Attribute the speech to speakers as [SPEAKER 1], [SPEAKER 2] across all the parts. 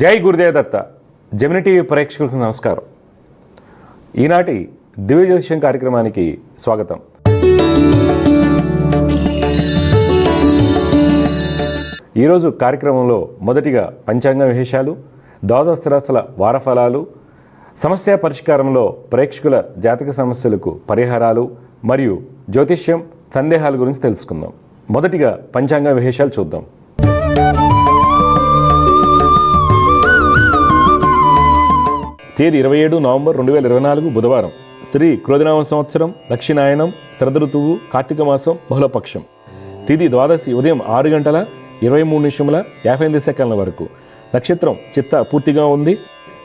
[SPEAKER 1] జై గురుదేవ దత్త. Gemini TV ప్రేక్షకులకు నమస్కారం. ఈనాటి దివ్య జ్యోతిష్యం కార్యక్రమానికి స్వాగతం. ఈరోజు కార్యక్రమంలో మొదటిగా పంచాంగ విశేషాలు, ద్వాదశ రాశుల వారఫలాలు, సమస్య పరిష్కారంలో ప్రేక్షకుల జాతక సమస్యలకు పరిహారాలు మరియు జ్యోతిష్యం సందేహాల గురించి తెలుసుకుందాం. మొదటిగా పంచాంగ విశేషాలు చూద్దాం. తేదీ 27 నవంబర్ 2024 బుధవారం. శ్రీ క్రోధినామ సంవత్సరం, దక్షిణాయనం, శరద్ ఋతువు, కార్తీక మాసం, బహుళపక్షం. తిథి ద్వాదశి ఉదయం 6:23:58 వరకు. నక్షత్రం చిత్త పూర్తిగా ఉంది.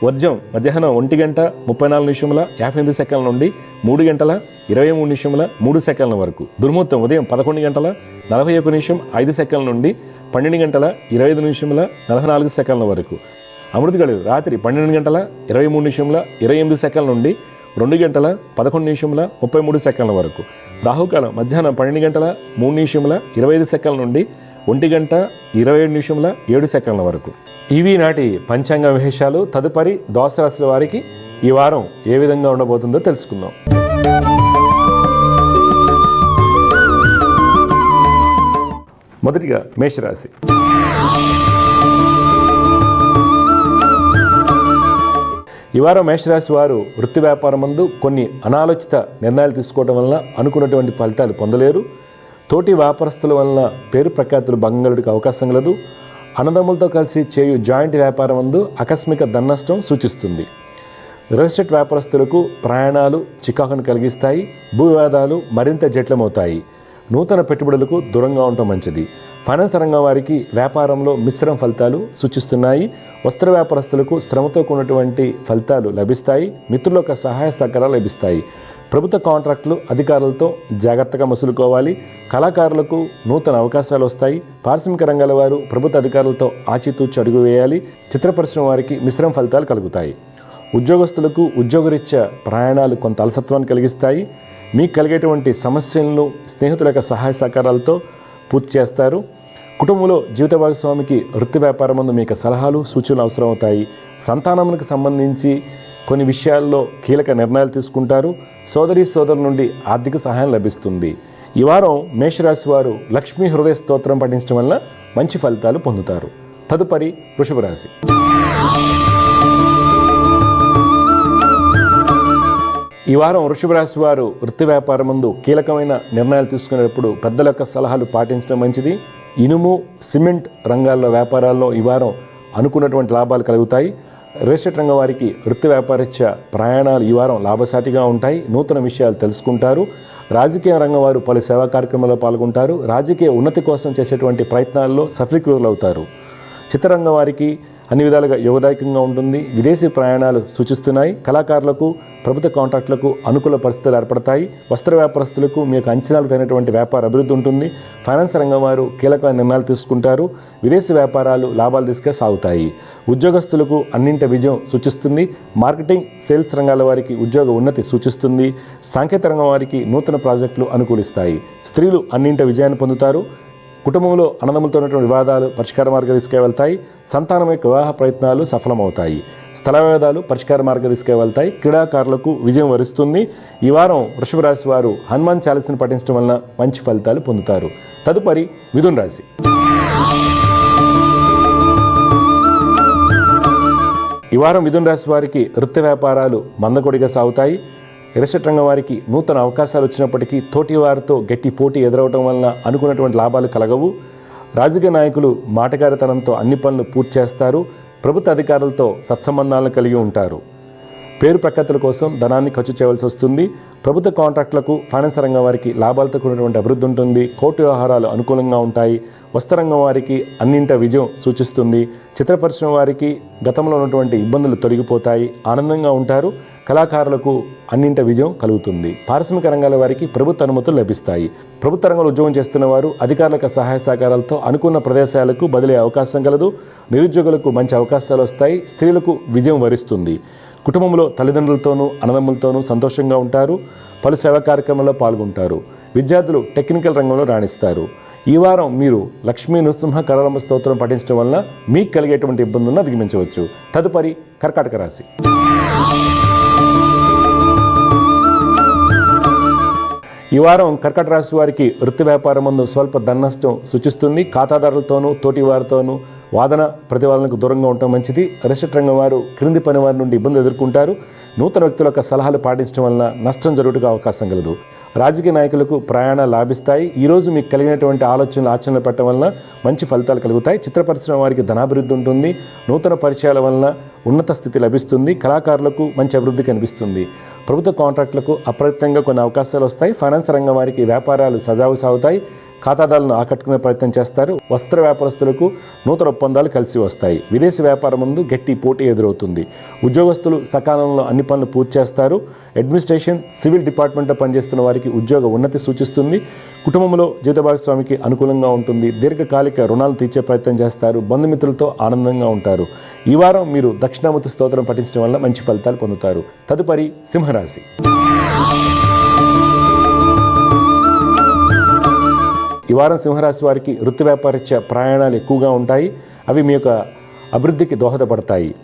[SPEAKER 1] వర్జం మధ్యాహ్నం 1:34:58 నుండి 3:23:03 వరకు. దుర్ముహూర్తం ఉదయం 11:41:05 నుండి 12:25:44 వరకు. అమృత గడియలు రాత్రి 12:23:28 నుండి 2:11:33 వరకు. రాహుకాలం మధ్యాహ్నం 12:03:25 నుండి 1:27:07 వరకు. ఇవి నాటి పంచాంగ విశేషాలు. తదుపరి ద్వాదశ రాశుల వారికి ఈ వారం ఏ విధంగా ఉండబోతుందో తెలుసుకుందాం. మొదటిగా మేషరాశి. ఈ వారం మేషరాశి వారు వృత్తి వ్యాపారం మందు కొన్ని అనాలోచిత నిర్ణయాలు తీసుకోవడం వలన అనుకున్నటువంటి ఫలితాలు పొందలేరు. తోటి వ్యాపారస్తుల వలన పేరు ప్రఖ్యాతులు భంగలుడికి అవకాశం కలదు. అన్నదమ్ములతో కలిసి చేయు జాయింట్ వ్యాపారం మందు ఆకస్మిక ధననష్టం సూచిస్తుంది. రియల్ ఎస్టేట్ వ్యాపారస్తులకు ప్రయాణాలు చికాకును కలిగిస్తాయి. భూ వివాదాలు మరింత జటిలమవుతాయి. నూతన పెట్టుబడులకు దూరంగా ఉండటం మంచిది. ఫైనాన్స్ రంగం వారికి వ్యాపారంలో మిశ్రమ ఫలితాలు సూచిస్తున్నాయి. వస్త్ర వ్యాపారస్తులకు శ్రమతో కూడినటువంటి ఫలితాలు లభిస్తాయి. మిత్రుల యొక్క సహాయ సహకారాలు లభిస్తాయి. ప్రభుత్వ కాంట్రాక్టులు అధికారులతో జాగ్రత్తగా మసులుకోవాలి. కళాకారులకు నూతన అవకాశాలు వస్తాయి. పారిశ్రామిక రంగాల వారు ప్రభుత్వ అధికారులతో ఆచితూచి అడుగు వేయాలి. చిత్ర పరిశ్రమ వారికి మిశ్రమ ఫలితాలు కలుగుతాయి. ఉద్యోగస్తులకు ఉద్యోగరీత్యా ప్రయాణాలు కొంత అలసత్వాన్ని కలిగిస్తాయి. మీకు కలిగేటువంటి సమస్యలను స్నేహితుల యొక్క సహాయ సహకారాలతో పూర్తి చేస్తారు. కుటుంబంలో జీవిత భాగస్వామికి వృత్తి వ్యాపారం ముందు మీకు సలహాలు సూచనలు అవసరం అవుతాయి. సంతానానికి సంబంధించి కొన్ని విషయాల్లో కీలక నిర్ణయాలు తీసుకుంటారు. సోదరుల నుండి ఆర్థిక సహాయం లభిస్తుంది. ఈ వారం మేషరాశి వారు లక్ష్మీ హృదయ స్తోత్రం పఠించడం వల్ల మంచి ఫలితాలు పొందుతారు. తదుపరి వృషభ రాశి. ఈ వారం వృషభ రాశి వారు వృత్తి వ్యాపారం ముందు కీలకమైన నిర్ణయాలు తీసుకునేటప్పుడు పెద్దల యొక్క సలహాలు పాటించడం మంచిది. ఇనుము, సిమెంట్ రంగాల్లో వ్యాపారాల్లో ఈ వారం అనుకున్నటువంటి లాభాలు కలుగుతాయి. రియల్ ఎస్టేట్ రంగం వారికి వృత్తి వ్యాపారరీత్యా ప్రయాణాలు ఈ వారం లాభసాటిగా ఉంటాయి. నూతన విషయాలు తెలుసుకుంటారు. రాజకీయ రంగం వారు పలు సేవా కార్యక్రమాల్లో పాల్గొంటారు. రాజకీయ ఉన్నతి కోసం చేసేటువంటి ప్రయత్నాల్లో సఫలీకృతులు అవుతారు. చిత్రరంగం వారికి అన్ని విధాలుగా యోగదాయకంగా ఉంటుంది. విదేశీ ప్రయాణాలు సూచిస్తున్నాయి. కళాకారులకు ప్రభుత్వ కాంట్రాక్టులకు అనుకూల పరిస్థితులు ఏర్పడతాయి. వస్త్ర వ్యాపారస్తులకు మీకు అంచనాలు తగినటువంటి వ్యాపార అభివృద్ధి ఉంటుంది. ఫైనాన్స్ రంగం వారు కీలకమైన నిర్ణయాలు తీసుకుంటారు. విదేశీ వ్యాపారాలు లాభాలు తీసుకు సాగుతాయి. ఉద్యోగస్తులకు అన్నింటి విజయం సూచిస్తుంది. మార్కెటింగ్, సేల్స్ రంగాల వారికి ఉద్యోగ ఉన్నతి సూచిస్తుంది. సాంకేతిక రంగం వారికి నూతన ప్రాజెక్టులు అనుకూలిస్తాయి. స్త్రీలు అన్నింటి విజయాన్ని పొందుతారు. కుటుంబంలో అన్నదమ్ములతో ఉన్నటువంటి వివాదాలు పరిష్కార మార్గం తీసుకెళ్తాయి. సంతానం యొక్క వివాహ ప్రయత్నాలు సఫలమవుతాయి. స్థల వివాదాలు పరిష్కార మార్గం తీసుకెళ్తాయి. క్రీడాకారులకు విజయం వరిస్తుంది. ఈ వారం వృషభ రాశి వారు హనుమాన్ చాలీసాను పఠించడం వలన మంచి ఫలితాలు పొందుతారు. తదుపరి మిథున రాశి. ఈ వారం మిథున రాశి వారికి వృత్తి వ్యాపారాలు మందకొడిగా సాగుతాయి. రియల్ ఎస్టేట్ రంగం వారికి నూతన అవకాశాలు వచ్చినప్పటికీ తోటి వారితో గట్టి పోటీ ఎదురవడం వలన అనుకున్నటువంటి లాభాలు కలగవు. రాజకీయ నాయకులు మాటగారితనంతో అన్ని పనులు పూర్తి చేస్తారు. ప్రభుత్వ అధికారులతో సత్సంబంధాలను కలిగి ఉంటారు. పేరు ప్రఖ్యాతుల కోసం ధనాన్ని ఖర్చు చేయవలసి వస్తుంది. ప్రభుత్వ కాంట్రాక్టులకు ఫైనాన్స్ రంగం వారికి లాభాలతో కూడినటువంటి అభివృద్ధి ఉంటుంది. కోర్టు వ్యవహారాలు అనుకూలంగా ఉంటాయి. వస్త్రరంగం వారికి అన్నింట విజయం సూచిస్తుంది. చిత్ర పరిశ్రమ వారికి గతంలో ఉన్నటువంటి ఇబ్బందులు తొలగిపోతాయి. ఆనందంగా ఉంటారు. కళాకారులకు అన్నింట విజయం కలుగుతుంది. పారిశ్రామిక రంగాల వారికి ప్రభుత్వ అనుమతులు లభిస్తాయి. ప్రభుత్వ రంగంలో ఉద్యోగం చేస్తున్న వారు అధికారుల సహాయ సహకారాలతో అనుకున్న ప్రదేశాలకు బదిలీ అవకాశం కలదు. నిరుద్యోగులకు మంచి అవకాశాలు వస్తాయి. స్త్రీలకు విజయం వరిస్తుంది. కుటుంబంలో తల్లిదండ్రులతోనూ అన్నదమ్ములతోనూ సంతోషంగా ఉంటారు. పలు సేవా కార్యక్రమాల్లో పాల్గొంటారు. విద్యార్థులు టెక్నికల్ రంగంలో రాణిస్తారు. ఈ వారం మీరు లక్ష్మీ నృసింహ కరళంబ స్తోత్రం పఠించడం వలన మీకు కలిగేటువంటి ఇబ్బందులను అధిగమించవచ్చు. తదుపరి కర్కాటక రాశి. ఈ వారం కర్కాటక రాశి వారికి వృత్తి వ్యాపారం ముందు స్వల్ప ధననష్టం సూచిస్తుంది. ఖాతాదారులతోనూ తోటి వారితోనూ వాదన ప్రతివాదనకు దూరంగా ఉండటం మంచిది. రిషట్ రంగం వారు క్రింది పని వారి నుండి ఇబ్బందులు ఎదుర్కొంటారు. నూతన వ్యక్తుల యొక్క సలహాలు పాటించడం వలన నష్టం జరుగుటకు అవకాశం కలదు. రాజకీయ నాయకులకు ప్రయాణాలు లాభిస్తాయి. ఈరోజు మీకు కలిగినటువంటి ఆచరణలు పెట్టడం వలన మంచి ఫలితాలు కలుగుతాయి. చిత్ర పరిశ్రమ వారికి ధనాభివృద్ధి ఉంటుంది. నూతన పరిచయాల వలన ఉన్నత స్థితి లభిస్తుంది. కళాకారులకు మంచి అభివృద్ధి కనిపిస్తుంది. ప్రభుత్వ కాంట్రాక్టులకు అప్రయత్నంగా కొన్ని అవకాశాలు వస్తాయి. ఫైనాన్స్ రంగం వారికి వ్యాపారాలు సజావు సాగుతాయి. ఖాతాదారులను ఆకట్టుకునే ప్రయత్నం చేస్తారు. వస్త్ర వ్యాపారస్తులకు నూతన ఒప్పందాలు కలిసి వస్తాయి. విదేశీ వ్యాపారం ముందు గట్టి పోటీ ఎదురవుతుంది. ఉద్యోగస్తులు సకాలంలో అన్ని పనులు పూర్తి చేస్తారు. అడ్మినిస్ట్రేషన్, సివిల్ డిపార్ట్మెంట్లో పనిచేస్తున్న వారికి ఉద్యోగ ఉన్నతి సూచిస్తుంది. కుటుంబంలో జీవిత భాగస్వామికి అనుకూలంగా ఉంటుంది. దీర్ఘకాలిక రుణాలు తీర్చే ప్రయత్నం చేస్తారు. బంధుమిత్రులతో ఆనందంగా ఉంటారు. ఈ వారం మీరు దక్షిణామూర్తి స్తోత్రం పఠించడం వల్ల మంచి ఫలితాలు పొందుతారు. తదుపరి సింహరాశి. ఈ వారం సింహరాశి వారికి వృత్తి వ్యాపారరీత్యా ప్రయాణాలు ఎక్కువగా ఉంటాయి. అవి మీ యొక్క అభివృద్ధికి దోహదపడతాయి.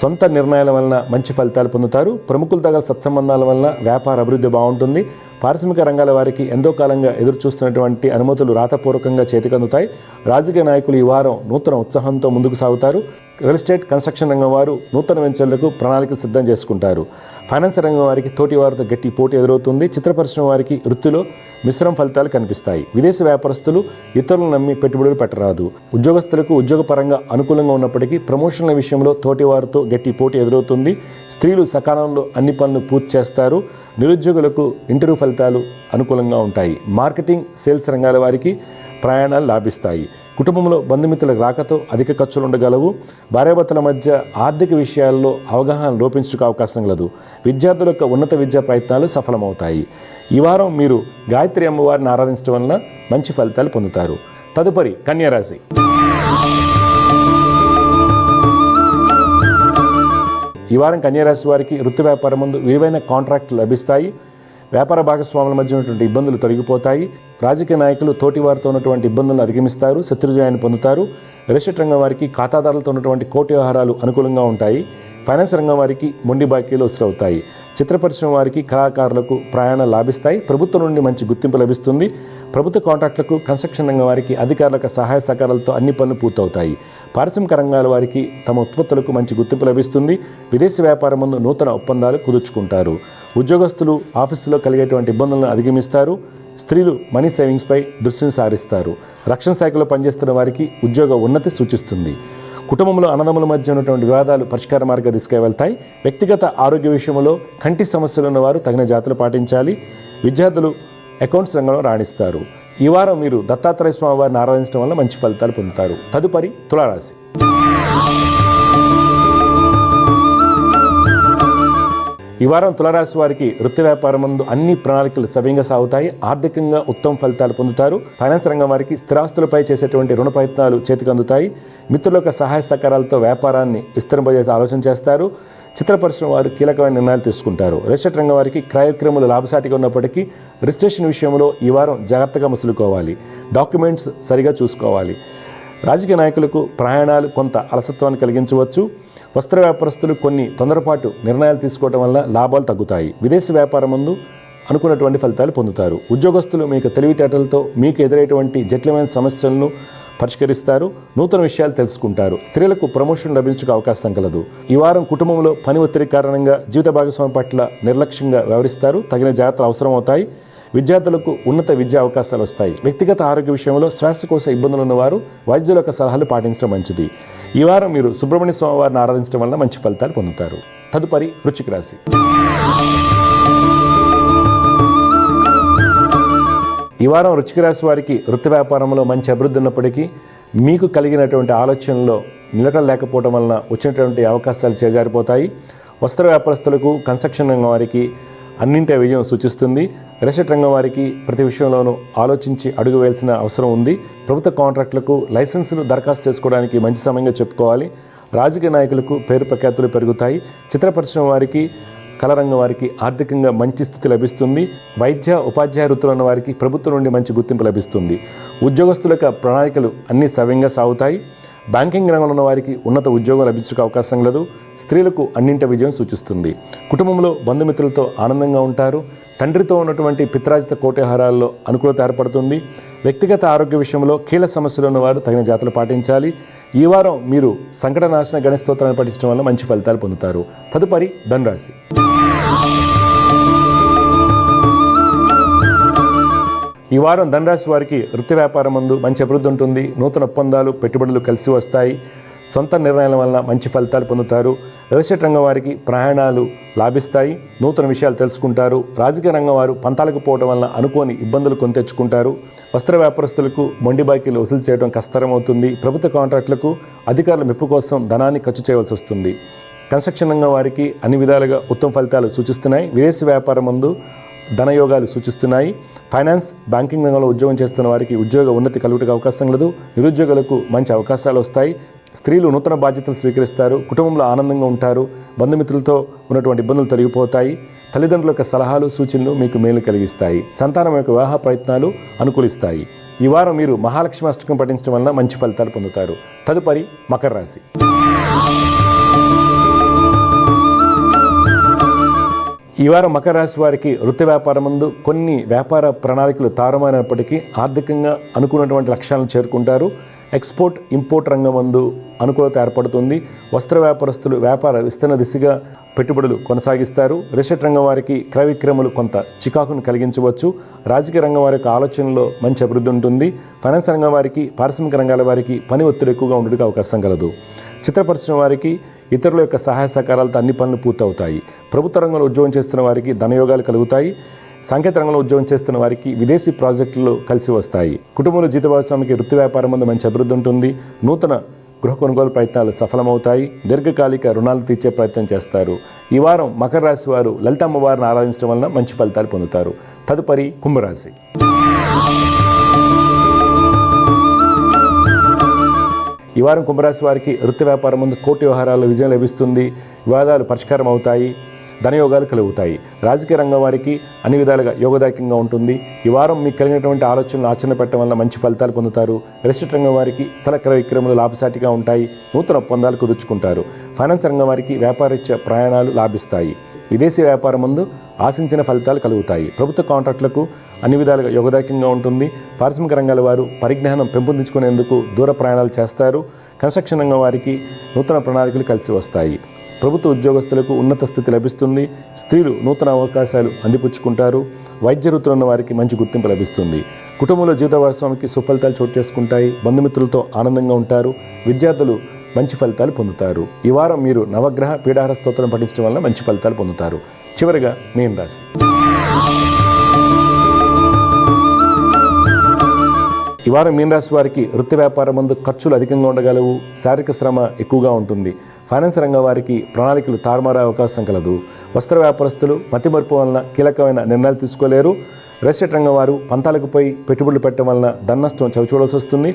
[SPEAKER 1] సొంత నిర్ణయాల వలన మంచి ఫలితాలు పొందుతారు. ప్రముఖుల దగ్గర సత్సంబంధాల వలన వ్యాపార అభివృద్ధి బాగుంటుంది. పారిశ్రామిక రంగాల వారికి ఎంతో కాలంగా ఎదురు చూస్తున్నటువంటి అనుమతులు రాతపూర్వకంగా చేతికందుతాయి. రాజకీయ నాయకులు ఈ వారం నూతన ఉత్సాహంతో ముందుకు సాగుతారు. రియల్ ఎస్టేట్, కన్స్ట్రక్షన్ రంగం వారు నూతన వెంచర్లకు ప్రణాళికలు సిద్ధం చేసుకుంటారు. ఫైనాన్స్ రంగం వారికి తోటి వారితో గట్టి పోటీ ఎదురవుతుంది. చిత్ర పరిశ్రమ వారికి వృత్తిలో మిశ్రమ ఫలితాలు కనిపిస్తాయి. విదేశీ వ్యాపారస్తులు ఇతరులను నమ్మి పెట్టుబడులు పెట్టరాదు. ఉద్యోగస్తులకు ఉద్యోగపరంగా అనుకూలంగా ఉన్నప్పటికీ ప్రమోషన్ల విషయంలో తోటి వారితో గట్టి పోటీ ఎదురవుతుంది. స్త్రీలు సకాలంలో అన్ని పనులు పూర్తి చేస్తారు. నిరుద్యోగులకు ఇంటర్వ్యూ ఫలితాలు అనుకూలంగా ఉంటాయి. మార్కెటింగ్, సేల్స్ రంగాల వారికి ప్రయాణాలు లాభిస్తాయి. కుటుంబంలో బంధుమిత్రుల రాకతో అధిక ఖర్చులు ఉండగలవు. భార్యాభర్తల మధ్య ఆర్థిక విషయాల్లో అవగాహన లోపించుకు అవకాశం కలదు. విద్యార్థుల యొక్క ఉన్నత విద్యా ప్రయత్నాలు సఫలమవుతాయి. ఈ వారం మీరు గాయత్రి అమ్మవారిని ఆరాధించడం వలన మంచి ఫలితాలు పొందుతారు. తదుపరి కన్యారాశి. ఈ వారం కన్యారాశి వారికి వృత్తి వ్యాపారం ముందు విలువైన కాంట్రాక్టులు లభిస్తాయి. వ్యాపార భాగస్వాముల మధ్య ఉన్నటువంటి ఇబ్బందులు తొలగిపోతాయి. రాజకీయ నాయకులు తోటి వారితో ఉన్నటువంటి ఇబ్బందులను అధిగమిస్తారు. శత్రుజయాన్ని పొందుతారు. రిషట్ రంగం వారికి ఖాతాదారులతో ఉన్నటువంటి కోటి వ్యవహారాలు అనుకూలంగా ఉంటాయి. ఫైనాన్స్ రంగం వారికి మొండి బాకీలు వసూలవుతాయి. చిత్ర పరిశ్రమ వారికి కళాకారులకు ప్రయాణాలు లాభిస్తాయి. ప్రభుత్వం నుండి మంచి గుర్తింపు లభిస్తుంది. ప్రభుత్వ కాంట్రాక్టులకు, కన్స్ట్రక్షన్ రంగం వారికి అధికారులకు సహాయ సహకారాలతో అన్ని పనులు పూర్తవుతాయి. పారిశ్రామిక రంగాల వారికి తమ ఉత్పత్తులకు మంచి గుర్తింపు లభిస్తుంది. విదేశీ వ్యాపారం ముందు నూతన ఒప్పందాలు కుదుర్చుకుంటారు. ఉద్యోగస్తులు ఆఫీసులో కలిగేటువంటి ఇబ్బందులను అధిగమిస్తారు. స్త్రీలు మనీ సేవింగ్స్పై దృష్టిని సారిస్తారు. రక్షణ శాఖలో పనిచేస్తున్న వారికి ఉద్యోగ ఉన్నతి సూచిస్తుంది. కుటుంబంలో అన్నదమ్ముల మధ్య ఉన్నటువంటి వివాదాలు పరిష్కార మార్గం తీసుకువెళ్తాయి. వ్యక్తిగత ఆరోగ్య విషయంలో కంటి సమస్యలు ఉన్నవారు తగిన జాగ్రత్తలు పాటించాలి. విద్యార్థులు అకౌంట్స్ రంగంలో రాణిస్తారు. ఈ వారం మీరు దత్తాత్రేయ స్వామి వారిని ఆరాధించడం వల్ల మంచి ఫలితాలు పొందుతారు. తదుపరి తులారాశి. ఈ వారం తులారాశి వారికి వృత్తి వ్యాపారం ముందు అన్ని ప్రణాళికలు సవ్యంగా సాగుతాయి. ఆర్థికంగా ఉత్తమ ఫలితాలు పొందుతారు. ఫైనాన్స్ రంగం వారికి స్థిరాస్తులపై చేసేటువంటి రుణ ప్రయత్నాలు చేతికి అందుతాయి. మిత్రుల యొక్క సహాయ సహకారాలతో వ్యాపారాన్ని విస్తరింపజేసే ఆలోచన చేస్తారు. చిత్ర పరిశ్రమ వారు కీలకమైన నిర్ణయాలు తీసుకుంటారు. రిజిస్ట్రేట్ రంగం వారికి క్రయ విక్రయములు లాభసాటిగా ఉన్నప్పటికీ రిజిస్ట్రేషన్ విషయంలో ఈ వారం జాగ్రత్తగా మసులుకోవాలి. డాక్యుమెంట్స్ సరిగా చూసుకోవాలి. రాజకీయ నాయకులకు ప్రయాణాలు కొంత అలసత్వాన్ని కలిగించవచ్చు. వస్త్ర వ్యాపారస్తులు కొన్ని తొందరపాటు నిర్ణయాలు తీసుకోవడం వల్ల లాభాలు తగ్గుతాయి. విదేశీ వ్యాపారం ముందు అనుకున్నటువంటి ఫలితాలు పొందుతారు. ఉద్యోగస్తులు మీకు తెలివితేటలతో మీకు ఎదురైనటువంటి జటిలమైన సమస్యలను పరిష్కరిస్తారు. నూతన విషయాలు తెలుసుకుంటారు. స్త్రీలకు ప్రమోషన్ లభించక అవకాశం కలదు. ఈ వారం కుటుంబంలో పని ఒత్తిడి కారణంగా జీవిత భాగస్వామి పట్ల నిర్లక్ష్యంగా వ్యవహరిస్తారు. తగిన జాగ్రత్తలు అవసరం అవుతాయి. విద్యార్థులకు ఉన్నత విద్యా అవకాశాలు వస్తాయి. వ్యక్తిగత ఆరోగ్య విషయంలో శ్వాసకోశ ఇబ్బందులు ఉన్నవారు వైద్యుల యొక్క సలహాలు పాటించడం మంచిది. ఈ వారం మీరు సుబ్రహ్మణ్య స్వామి వారిని ఆరాధించడం వల్ల మంచి ఫలితాలు పొందుతారు. తదుపరి వృశ్చిక రాశి. ఈ వారం వృశ్చిక రాశి వారికి వృత్తి వ్యాపారంలో మంచి అభివృద్ధి ఉన్నప్పటికీ మీకు కలిగినటువంటి ఆలోచనలో నిలకడ లేకపోవడం వలన వచ్చినటువంటి అవకాశాలు చేజారిపోతాయి. వస్త్ర వ్యాపారస్తులకు, కన్స్ట్రక్షన్ రంగం వారికి అన్నింటి విజయం సూచిస్తుంది. రిజిస్ట్రేట్ రంగం వారికి ప్రతి విషయంలోనూ ఆలోచించి అడుగు వేయాల్సిన అవసరం ఉంది. ప్రభుత్వ కాంట్రాక్టులకు లైసెన్సులు దరఖాస్తు చేసుకోవడానికి మంచి సమయంగా చెప్పుకోవాలి. రాజకీయ నాయకులకు పేరు ప్రఖ్యాతులు పెరుగుతాయి. చిత్ర పరిశ్రమ వారికి కళా రంగం వారికి ఆర్థికంగా మంచి స్థితి లభిస్తుంది. వైద్య ఉపాధ్యాయ వృత్తులు ఉన్న వారికి ప్రభుత్వం నుండి మంచి గుర్తింపు లభిస్తుంది. ఉద్యోగస్తుల యొక్క ప్రణాళికలు అన్నీ సవ్యంగా సాగుతాయి. బ్యాంకింగ్ రంగంలో ఉన్న వారికి ఉన్నత ఉద్యోగం లభించే అవకాశం లేదు. స్త్రీలకు అన్నింటి విజయం సూచిస్తుంది. కుటుంబంలో బంధుమిత్రులతో ఆనందంగా ఉంటారు. తండ్రితో ఉన్నటువంటి పిత్రాజిత కోట్యహారాల్లో అనుకూలత ఏర్పడుతుంది. వ్యక్తిగత ఆరోగ్య విషయంలో కీలక సమస్యలు ఉన్నవారు తగిన జాగ్రత్తలు పాటించాలి. ఈ వారం మీరు సంకటనాశన గణేశ స్తోత్రాన్ని పఠించడం వల్ల మంచి ఫలితాలు పొందుతారు. తదుపరి ధనురాశి. ఈ వారం ధనురాశి వారికి వృత్తి వ్యాపారం ముందు మంచి అభివృద్ధి ఉంటుంది. నూతన ఒప్పందాలు పెట్టుబడులు కలిసి వస్తాయి. సొంత నిర్ణయాల వల్ల మంచి ఫలితాలు పొందుతారు. రియల్ ఎస్టేట్ రంగం వారికి ప్రయాణాలు లాభిస్తాయి. నూతన విషయాలు తెలుసుకుంటారు. రాజకీయ రంగం వారు పంతాలకు పోవడం వల్ల అనుకోని ఇబ్బందులు కొని తెచ్చుకుంటారు. వస్త్ర వ్యాపారస్తులకు మొండి బాకీలు వసూలు చేయడం కష్టతరం అవుతుంది. ప్రభుత్వ కాంట్రాక్టులకు అధికారుల మెప్పు కోసం ధనాన్ని ఖర్చు చేయవలసి వస్తుంది. కన్స్ట్రక్షన్ రంగం వారికి అన్ని విధాలుగా ఉత్తమ ఫలితాలు సూచిస్తున్నాయి. విదేశీ వ్యాపారం ముందు ధనయోగాలు సూచిస్తున్నాయి. ఫైనాన్స్, బ్యాంకింగ్ రంగంలో ఉద్యోగం చేస్తున్న వారికి ఉద్యోగ ఉన్నతి కలుగుటకు అవకాశం లేదు. నిరుద్యోగులకు మంచి అవకాశాలు వస్తాయి. స్త్రీలు నూతన బాధ్యతలు స్వీకరిస్తారు. కుటుంబంలో ఆనందంగా ఉంటారు. బంధుమిత్రులతో ఉన్నటువంటి ఇబ్బందులు తొలగిపోతాయి. తల్లిదండ్రుల యొక్క సలహాలు, సూచనలు మీకు మేలు కలిగిస్తాయి. సంతానం యొక్క వివాహ ప్రయత్నాలు అనుకూలిస్తాయి. ఈ వారం మీరు మహాలక్ష్మి అష్టకం పఠించడం వలన మంచి ఫలితాలు పొందుతారు. తదుపరి మకర రాశి. ఈ వారం మకర రాశి వారికి వృత్తి వ్యాపారం ముందు కొన్ని వ్యాపార ప్రణాళికలు తారుమారైనప్పటికీ ఆర్థికంగా అనుకున్నటువంటి లక్ష్యాలను చేరుకుంటారు. ఎక్స్పోర్ట్, ఇంపోర్ట్ రంగం ముందు అనుకూలత ఏర్పడుతుంది. వస్త్ర వ్యాపారస్తులు వ్యాపార విస్తరణ దిశగా పెట్టుబడులు కొనసాగిస్తారు. రియల్ ఎస్టేట్ రంగం వారికి క్రయ విక్రయములు కొంత చికాకును కలిగించవచ్చు. రాజకీయ రంగం వారి యొక్క ఆలోచనలో మంచి అభివృద్ధి ఉంటుంది. ఫైనాన్స్ రంగం వారికి, పారిశ్రామిక రంగాల వారికి పని ఒత్తిడి ఎక్కువగా ఉండడానికి అవకాశం కలదు. చిత్ర పరిశ్రమ వారికి ఇతరుల యొక్క సహాయ సహకారాలతో అన్ని పనులు పూర్తవుతాయి. ప్రభుత్వ రంగంలో ఉద్యోగం చేస్తున్న వారికి ధనయోగాలు కలుగుతాయి. సాంకేతిక రంగంలో ఉద్యోగం చేస్తున్న వారికి విదేశీ ప్రాజెక్టులు కలిసి వస్తాయి. కుటుంబంలో జీత భాగస్వామికి వృత్తి వ్యాపారం ముందు మంచి అభివృద్ధి ఉంటుంది. నూతన గృహ కొనుగోలు ప్రయత్నాలు సఫలమవుతాయి. దీర్ఘకాలిక రుణాలు తీర్చే ప్రయత్నం చేస్తారు. ఈ వారం మకర రాశి వారు లలిత అమ్మవారిని ఆరాధించడం వలన మంచి ఫలితాలు పొందుతారు. తదుపరి కుంభరాశి. ఈ వారం కుంభరాశి వారికి వృత్తి వ్యాపారం ముందు కోర్టు వ్యవహారాల్లో విజయం లభిస్తుంది. వివాదాలు పరిష్కారం అవుతాయి. ధనయోగాలు కలుగుతాయి. రాజకీయ రంగం వారికి అన్ని విధాలుగా యోగదాయకంగా ఉంటుంది. ఈ వారం మీకు కలిగినటువంటి ఆలోచనలు ఆచరణ పెట్టడం వల్ల మంచి ఫలితాలు పొందుతారు. రియల్ ఎస్టేట్ రంగం వారికి స్థల క్రయ విక్రయములు లాభసాటిగా ఉంటాయి. నూతన ఒప్పందాలు కుదుర్చుకుంటారు. ఫైనాన్స్ రంగం వారికి వ్యాపారరీత్యా ప్రయాణాలు లాభిస్తాయి. విదేశీ వ్యాపారం ముందు ఆశించిన ఫలితాలు కలుగుతాయి. ప్రభుత్వ కాంట్రాక్టులకు అన్ని విధాలుగా యోగదాయకంగా ఉంటుంది. పారిశ్రామిక రంగాల వారు పరిజ్ఞానం పెంపొందించుకునేందుకు దూర ప్రయాణాలు చేస్తారు. కన్స్ట్రక్షన్ రంగం వారికి నూతన ప్రణాళికలు కలిసి వస్తాయి. ప్రభుత్వ ఉద్యోగస్తులకు ఉన్నత స్థితి లభిస్తుంది. స్త్రీలు నూతన అవకాశాలు అందిపుచ్చుకుంటారు. వైద్య వృత్తులు ఉన్న వారికి మంచి గుర్తింపు లభిస్తుంది. కుటుంబంలో జీవిత భాగస్వామికి సుఫలితాలు చోటు చేసుకుంటాయి. బంధుమిత్రులతో ఆనందంగా ఉంటారు. విద్యార్థులు మంచి ఫలితాలు పొందుతారు. ఈ వారం మీరు నవగ్రహ పీఠాహార స్తోత్రం పఠించడం వల్ల మంచి ఫలితాలు పొందుతారు. చివరిగా మీన రాశి. ఈ వారం మీన రాశి వారికి వృత్తి వ్యాపారం ముందు ఖర్చులు అధికంగా ఉండగలవు. శారీరక శ్రమ ఎక్కువగా ఉంటుంది. ఫైనాన్స్ రంగం వారికి ప్రణాళికలు తారుమారే అవకాశం కలదు. వస్త్ర వ్యాపారస్తులు మతిమరుపు వలన కీలకమైన నిర్ణయాలు తీసుకోలేరు. రియల్ ఎస్టేట్ రంగం వారు పంతాలకు పోయి పెట్టుబడులు పెట్టడం వలన ధననష్టం చవిచూడాల్సి వస్తుంది.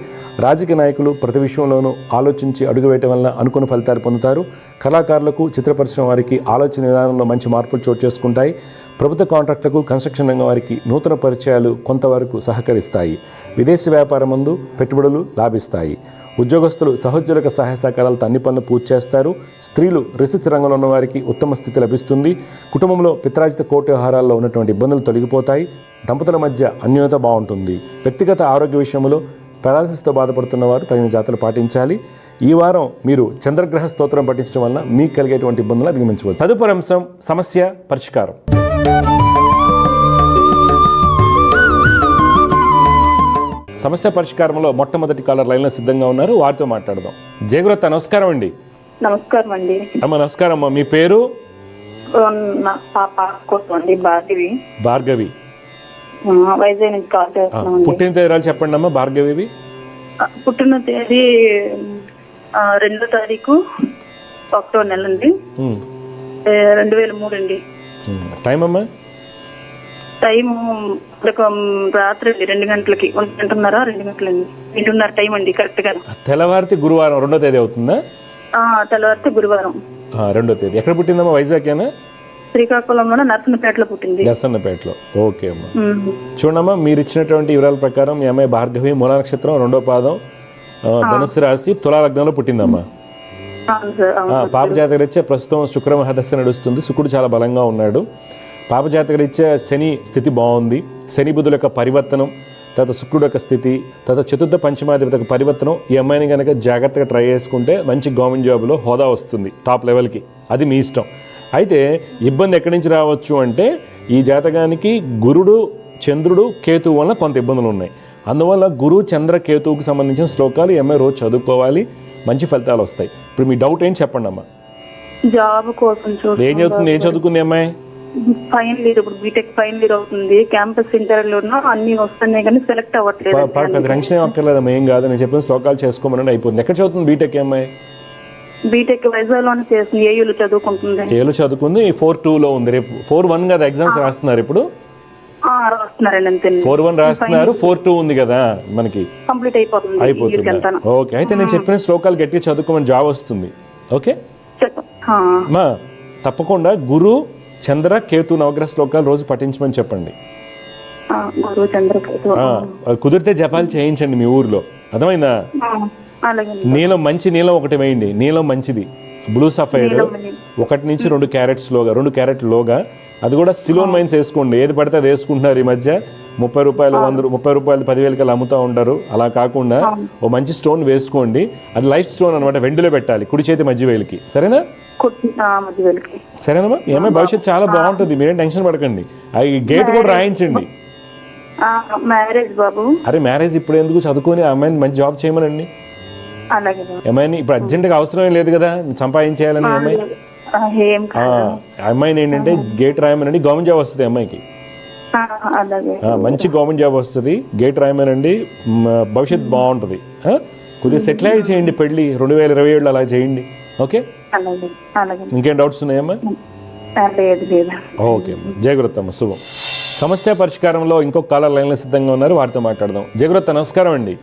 [SPEAKER 1] రాజకీయ నాయకులు ప్రతి విషయంలోనూ ఆలోచించి అడుగు వేయటం వలన అనుకున్న ఫలితాలు పొందుతారు. కళాకారులకు, చిత్ర పరిశ్రమ వారికి ఆలోచన విధానంలో మంచి మార్పులు చోటు చేసుకుంటాయి. ప్రభుత్వ కాంట్రాక్టులకు, కన్స్ట్రక్షన్ రంగం వారికి నూతన పరిచయాలు కొంతవరకు సహకరిస్తాయి. విదేశీ వ్యాపారం ముందు పెట్టుబడులు లాభిస్తాయి. ఉద్యోగస్తులు సహోద్యోగుల సహాయ సహకారాలతో అన్ని పనులు పూర్తి చేస్తారు. స్త్రీలు రీసెర్చ్ రంగంలో ఉన్న వారికి ఉత్తమ స్థితి లభిస్తుంది. కుటుంబంలో పిత్రాజిత కోర్టు వ్యవహారాల్లో ఉన్నటువంటి ఇబ్బందులు తొలగిపోతాయి. దంపతుల మధ్య అన్యోన్యత బాగుంటుంది. వ్యక్తిగత ఆరోగ్య విషయంలో పెరాలసిస్తో బాధపడుతున్న వారు తగిన జాగ్రత్తలు పాటించాలి. ఈ వారం మీరు చంద్రగ్రహ స్తోత్రం పఠించడం వల్ల మీకు కలిగేటువంటి ఇబ్బందులు అధిగమించవచ్చు. తదుపరి అంశం సమస్య పరిష్కారం. సమస్య పరిష్కారంలో మొట్టమొదటి కాలర్ లైన్లో సిద్ధంగా ఉన్నారు. వారితో మాట్లాడదాం. జయగురత, నమస్కారం అండి.
[SPEAKER 2] నమస్కారం అండి.
[SPEAKER 1] నమస్కారం అమ్మ. మీ పేరు?
[SPEAKER 2] భార్గవి.
[SPEAKER 1] భార్గవి,
[SPEAKER 2] వైజాగ్ నుంచి కాల్ చేస్తున్నాం.
[SPEAKER 1] పుట్టిన తేదీలు చెప్పండి అమ్మా. భార్గవి
[SPEAKER 2] పుట్టిన తేదీ 2వ తారీఖు అక్టోబర్ నెల అండి, 2003 అండి.
[SPEAKER 1] టైం అమ్మా?
[SPEAKER 2] టైము రాత్రి 2 గంటలకి, 1:30 2 గంటలండి. 2:30 టైం అండి కరెక్ట్ గా.
[SPEAKER 1] తెల్లవారితే గురువారం 2వ తేదీ అవుతుందా?
[SPEAKER 2] తెల్లవారితే గురువారం
[SPEAKER 1] 2వ తేదీ. ఎక్కడ పుట్టిందమ్మా? వైజాగ్ ఏనా?
[SPEAKER 2] శ్రీకాకుళంలో నర్సన్నపేటలో పుట్టింది.
[SPEAKER 1] దర్శన్నపేటలో. ఓకే అమ్మా.
[SPEAKER 2] ఉమ్.
[SPEAKER 1] చూడమ్మా, మీరు ఇచ్చినటువంటి వివరాల ప్రకారం మీ అమ్మాయి భార్గవి మూల నక్షత్రం 2వ పాదం, ధనుసు రాశి, తులా లగ్నంలో పుట్టిందమ్మా.
[SPEAKER 2] అవును సార్, అవును.
[SPEAKER 1] పాప జాతకరీత్యా ప్రస్తుతం శుక్ర మహాదశ నడుస్తుంది. శుక్రుడు చాలా బలంగా ఉన్నాడు. పాప జాతకరీత్యా శని స్థితి బాగుంది. శని బుధుల యొక్క పరివర్తనం, తర్వాత శుక్రుడు యొక్క స్థితి, తర్వాత చతుర్థ పంచమాధిపతి యొక్క పరివర్తనం. ఈ అమ్మాయిని కనుక జాగ్రత్తగా ట్రై చేసుకుంటే మంచి గవర్నమెంట్ జాబ్లో హోదా వస్తుంది, టాప్ లెవెల్కి. అది మీ ఇష్టం. అయితే ఇబ్బంది ఎక్కడి నుంచి రావచ్చు అంటే, ఈ జాతకానికి గురుడు, చంద్రుడు, కేతువు వలన కొంత ఇబ్బందులు ఉన్నాయి. అందువల్ల గురు, చంద్ర, కేతువుకి సంబంధించిన శ్లోకాలు ఈ అమ్మాయి రోజు చదువుకోవాలి, మంచి ఫలితాలు వస్తాయి. ఇప్పుడు మీ డౌట్ ఏంటి చెప్పండి అమ్మా.
[SPEAKER 2] జాబ్ కోసం
[SPEAKER 1] ఏం చదువుతుంది, ఏం చదువుకుంది అమ్మాయి?
[SPEAKER 2] ఫైనల్ ఇయర్, ఇప్పుడు బీటెక్ ఫైనల్ ఇయర్ అవుతుంది. క్యాంపస్ ఇంటర్వ్యూలో అన్ని వస్తున్నాయి కానీ సెలెక్ట్ అవ్వట్లేదు.
[SPEAKER 1] పెద్ద టెన్షన్ ఏం అక్కర్లేదమ్మా, ఏం కాదు. నేను చెప్పిన శ్లోకాలు చేసుకోమని అయిపోతుంది. ఎక్కడ చదువుతుంది బీటెక్ అమ్మాయి?
[SPEAKER 2] బీటెక్ వైజాగ్ లోనే చేస్తుంది, ఏయూలో చదువుకుంటుంది.
[SPEAKER 1] ఏలో చదువుకుంది. 4-2లో ఉంది. రేపు 4-1 కదా ఎగ్జామ్స్ రాస్తున్నారు ఇప్పుడు.
[SPEAKER 2] రాస్తున్నారండి అంతే.
[SPEAKER 1] 4-1 రాస్తున్నారు, 4-2 ఉంది కదా మనకి,
[SPEAKER 2] కంప్లీట్ అయిపోతుంది.
[SPEAKER 1] ఓకే. అయితే నేను చెప్పిన శ్లోకాలు గట్టిగా చదువుకోమని జాబ్ వస్తుంది. ఓకే మా, తప్పకుండా గురు, చంద్ర, కేతు నవగ్రహ శ్లోకాలు రోజు పఠించమని చెప్పండి.
[SPEAKER 2] గురువు చంద్రకేతు.
[SPEAKER 1] కుదిరితే జపాలు చేయించండి మీ ఊర్లో, అర్థమైందా?
[SPEAKER 2] అలాగే.
[SPEAKER 1] నీలం, మంచి నీలం ఒకటి వేయండి. నీలం మంచిది, బ్లూ సఫైర్ 1 నుంచి 2 క్యారెట్స్లోగా, 2 క్యారెట్లోగా. అది కూడా సిలోన్ మైన్స్ వేసుకోండి. ఏది పడితే అది వేసుకుంటున్నారు ఈ మధ్య. 30 రూపాయలు, 30 రూపాయలు 10,000 కల్లా అమ్ముతూ ఉంటారు. అలా కాకుండా ఓ మంచి స్టోన్ వేసుకోండి. అది లైఫ్ స్టోన్ అనమాట, వెండిలో పెట్టాలి, కుడి చేతి మధ్య వేలికి. సరేనా? సరేనమ్మా. ఏమై భవిష్యత్తు చాలా బాగుంటుంది, మీరేం టెన్షన్ పడకండి. అవి గేట్ కూడా రాయించండి.
[SPEAKER 2] మ్యారేజ్ బాబు.
[SPEAKER 1] అరే మ్యారేజ్ ఇప్పుడు ఎందుకు, చదువుకొని ఆ అమ్మాయిని మంచి జాబ్ చేయమనండి. అమ్మాయిని ఇప్పుడు అర్జెంటుగా అవసరం లేదు కదా సంపాదించేయాలని. అమ్మాయి అమ్మాయిని ఏంటంటే గేట్ రాయమనండి, గవర్నమెంట్ జాబ్ వస్తుంది అమ్మాయికి. మంచి గవర్నమెంట్ జాబ్ వస్తుంది, గేట్ రాయమనండి, భవిష్యత్తు బాగుంటుంది. కొద్దిగా సెటిల్ అయ్యి చేయండి పెళ్ళి, 2027 అలా చేయండి. ఓకే. ఇంకేం డౌట్స్ ఉన్నాయమ్మా? ఓకే అమ్మా. జయగురత్ అమ్మ, శుభం. సమస్య పరిష్కారంలో ఇంకొక కాలర్ లైన్లో సిద్ధంగా ఉన్నారు, వారితో మాట్లాడదాం. జయగురత్, నమస్కారం అండి.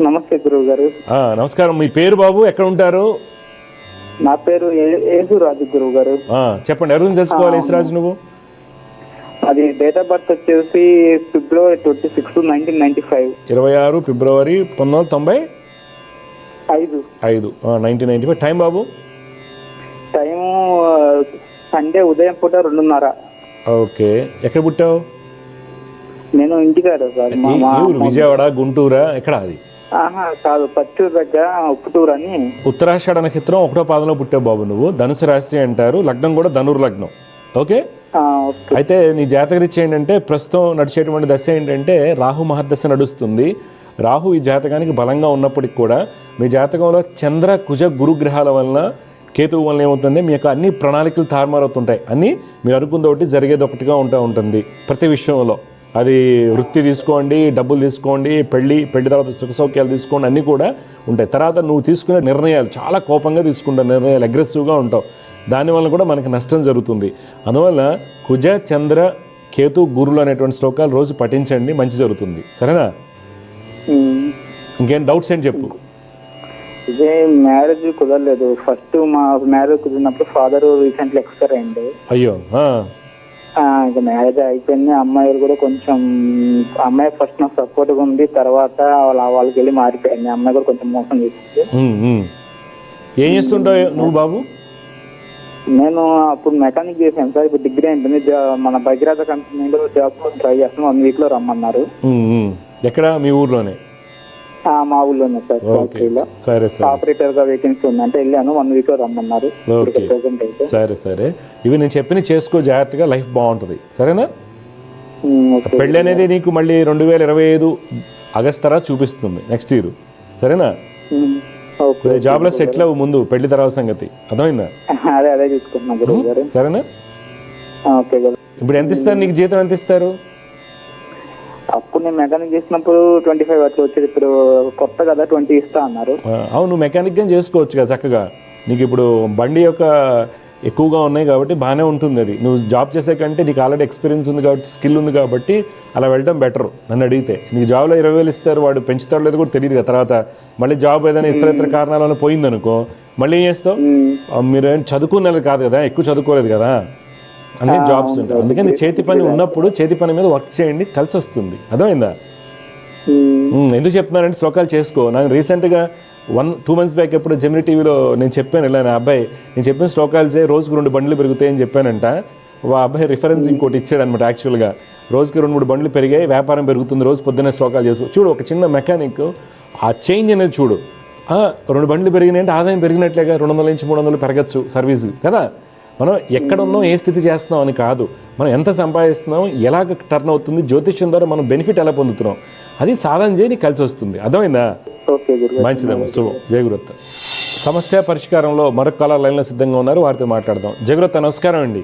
[SPEAKER 3] నమస్తే గురువు గారు.
[SPEAKER 1] నమస్కారం. మీ పేరు బాబు, ఎక్కడ ఉంటారు?
[SPEAKER 3] నా పేరు యేసురాజు గురువు గారు.
[SPEAKER 1] చెప్పండి, ఎవరిని తెలుసుకోవాలి యేసురాజు నువ్వు?
[SPEAKER 3] అది డేట్ ఆఫ్ బర్త్ వచ్చేసి February 26, 1995.
[SPEAKER 1] 26 ఫిబ్రవరి 1995. 1995. టైం బాబు?
[SPEAKER 3] టైం సండే ఉదయం పూట 2:30.
[SPEAKER 1] ఓకే. ఎక్కడ పుట్టావు?
[SPEAKER 3] నేను ఇంటికాడ సార్.
[SPEAKER 1] విజయవాడ, గుంటూరా, ఎక్కడ? అది
[SPEAKER 3] కాదు, పచ్చూరు దగ్గర ఉప్పుటూరు అని.
[SPEAKER 1] ఉత్తరాషాఢ నక్షత్రం 1వ పాదంలో పుట్టావు బాబు నువ్వు. ధనుసు రాశి అంటారు, లగ్నం కూడా ధనుర్ లగ్నం. ఓకే. అయితే నీ జాతకరీత్యా ఏంటంటే ప్రస్తుతం నడిచేటువంటి దశ ఏంటంటే రాహు మహర్దశ నడుస్తుంది. రాహు ఈ జాతకానికి బలంగా ఉన్నప్పటికి కూడా మీ జాతకంలో చంద్ర, కుజ, గురుగ్రహాల వలన, కేతువు వలన ఏమవుతుంది, మీ యొక్క అన్ని ప్రణాళికలు తారుమారవుతుంటాయి. అన్నీ మీరు అనుకుంది ఒకటి, జరిగేది ఒకటిగా ఉంటుంది ప్రతి విషయంలో. అది వృత్తి తీసుకోండి, డబ్బులు తీసుకోండి, పెళ్లి తర్వాత సుఖ సౌఖ్యాలు తీసుకోండి, అన్నీ కూడా ఉంటాయి. తర్వాత నువ్వు తీసుకునే నిర్ణయాలు చాలా కోపంగా తీసుకుంటావు, నిర్ణయాలు అగ్రెసివ్గా ఉంటావు. దానివల్ల కూడా మనకి నష్టం జరుగుతుంది. అందువల్ల కుజ, చంద్ర, కేతు, గురులు అనేటువంటి శ్లోకాలు రోజు పఠించండి, మంచి జరుగుతుంది. సరేనా? ఇంకేం డౌట్స్ ఏంటి చెప్పు.
[SPEAKER 3] ఇదే మ్యారేజ్ కుదరలేదు. ఫస్ట్ మా మ్యారేజ్ కుదిరినప్పుడు ఫాదర్ రీసెంట్లీ ఎక్స్పైర్ అయింది.
[SPEAKER 1] అయ్యో.
[SPEAKER 3] ఇంకా మ్యారేజ్ అయిపోయింది. అమ్మాయిలు కూడా కొంచెం, అమ్మాయి ఫస్ట్ నాకు సపోర్ట్గా ఉంది, తర్వాత వాళ్ళకి వెళ్ళి మారిపోయింది. అమ్మాయి కూడా కొంచెం మోసం చేసింది.
[SPEAKER 1] ఏం చేస్తుంటావు నువ్వు బాబు?
[SPEAKER 3] నేను అప్పుడు మెకానిక్ చేశాను సార్. ఇప్పుడు డిగ్రీ అయింది. మన భగీరథ కంపెనీలో జాబ్ ట్రై చేస్తాను. 1 వీక్ లో రమ్మన్నారు.
[SPEAKER 1] ఎక్కడ? మీ ఊర్లోనే?
[SPEAKER 3] మా ఊర్లోనే సార్. ఆపరేటర్ గా వేకెన్సీ ఉంది అంటే వెళ్ళాను. 1 వీక్ లో రమ్మన్నారు.
[SPEAKER 1] సరే. ఇవి నేను చెప్పిన చేసుకో, జాగ్రత్తగా, లైఫ్ బాగుంటుంది. సరేనా? పెళ్ళి అనేది నీకు మళ్ళీ 2025 ఆగస్ట్ తర్వాత చూపిస్తుంది, నెక్స్ట్ ఇయర్. సరేనా? జాబ్లో సెటిల్ అవ్వు ముందు, పెళ్లి తర్వాత సంగతి. అర్థమైందా? సరేనా? ఇప్పుడు ఎంత ఇస్తారు నీకు జీతం? ఎంత ఇస్తారు?
[SPEAKER 3] అప్పుడు నేను మెకానిక్ చేసినప్పుడు 25 అట్లా వచ్చేది. ఇప్పుడు కొత్త కదా 20 ఇస్తా అన్నారు.
[SPEAKER 1] అవును, మెకానిక్ గా చేసుకోవచ్చు కదా చక్కగా. నీకు ఇప్పుడు బండి యొక్క ఎక్కువగా ఉన్నాయి కాబట్టి బాగానే ఉంటుంది. అది నువ్వు జాబ్ చేసే కంటే నీకు ఆల్రెడీ ఎక్స్పీరియన్స్ ఉంది కాబట్టి, స్కిల్ ఉంది కాబట్టి అలా వెళ్ళడం బెటర్ నన్ను అడిగితే. నీకు జాబ్లో 20,000 ఇస్తారు, వాడు పెంచుతాడు లేదు కూడా తెలియదు కదా. తర్వాత మళ్ళీ జాబ్ ఏదైనా ఇతర కారణాల వల్ల పోయిందనుకో, మళ్ళీ ఏం చేస్తావు? మీరు చదువుకున్నది కాదు కదా, ఎక్కువ చదువుకోలేదు కదా. అందుకని జాబ్స్ ఉంటాయి. అందుకని చేతి పని ఉన్నప్పుడు చేతి పని మీద వర్క్ చేయండి, కలిసి వస్తుంది. అర్థమైందా? ఎందుకు చెప్తున్నానంటే శ్లోకాలు చేసుకో. నాకు రీసెంట్గా 1-2 months బ్యాక్ ఎప్పుడు జెమిని టీవీలో నేను చెప్పాను, ఇలా నా అబ్బాయి నేను చెప్పిన శ్లోకాలు చేయి రోజుకు 2 బండ్లు పెరుగుతాయని చెప్పానంట. ఆ అబ్బాయి రిఫరెన్స్ ఇంకోటి ఇచ్చాడు అనమాట. యాక్చువల్గా రోజుకి 2-3 బండ్లు పెరిగాయి, వ్యాపారం పెరుగుతుంది, రోజు పొద్దున్నే శ్లోకాలు చేసుకో. చూడు, ఒక చిన్న మెకానిక్ ఆ చేంజ్ అనేది చూడు. 2 బండ్లు పెరిగినాయంటే ఆదాయం పెరిగినట్లేగా, 200 నుంచి 300 పెరగచ్చు సర్వీస్ కదా. మనం ఎక్కడున్నాం, ఏ స్థితి చేస్తున్నాం అని కాదు, మనం ఎంత సంపాదిస్తున్నాం, ఎలాగ టర్న్ అవుతుంది, జ్యోతిష్యం ద్వారా మనం బెనిఫిట్ ఎలా పొందుతున్నాం, అది సాధన చేయని కలిసి వస్తుంది. అర్థమైందా? మంచిదమ్మా, శుభం. జయగురత్త. సమస్య పరిష్కారంలో మరొక కాలర్ లైన్లో సిద్ధంగా ఉన్నారు, వారితో మాట్లాడదాం. జయగురత్త, నమస్కారం అండి.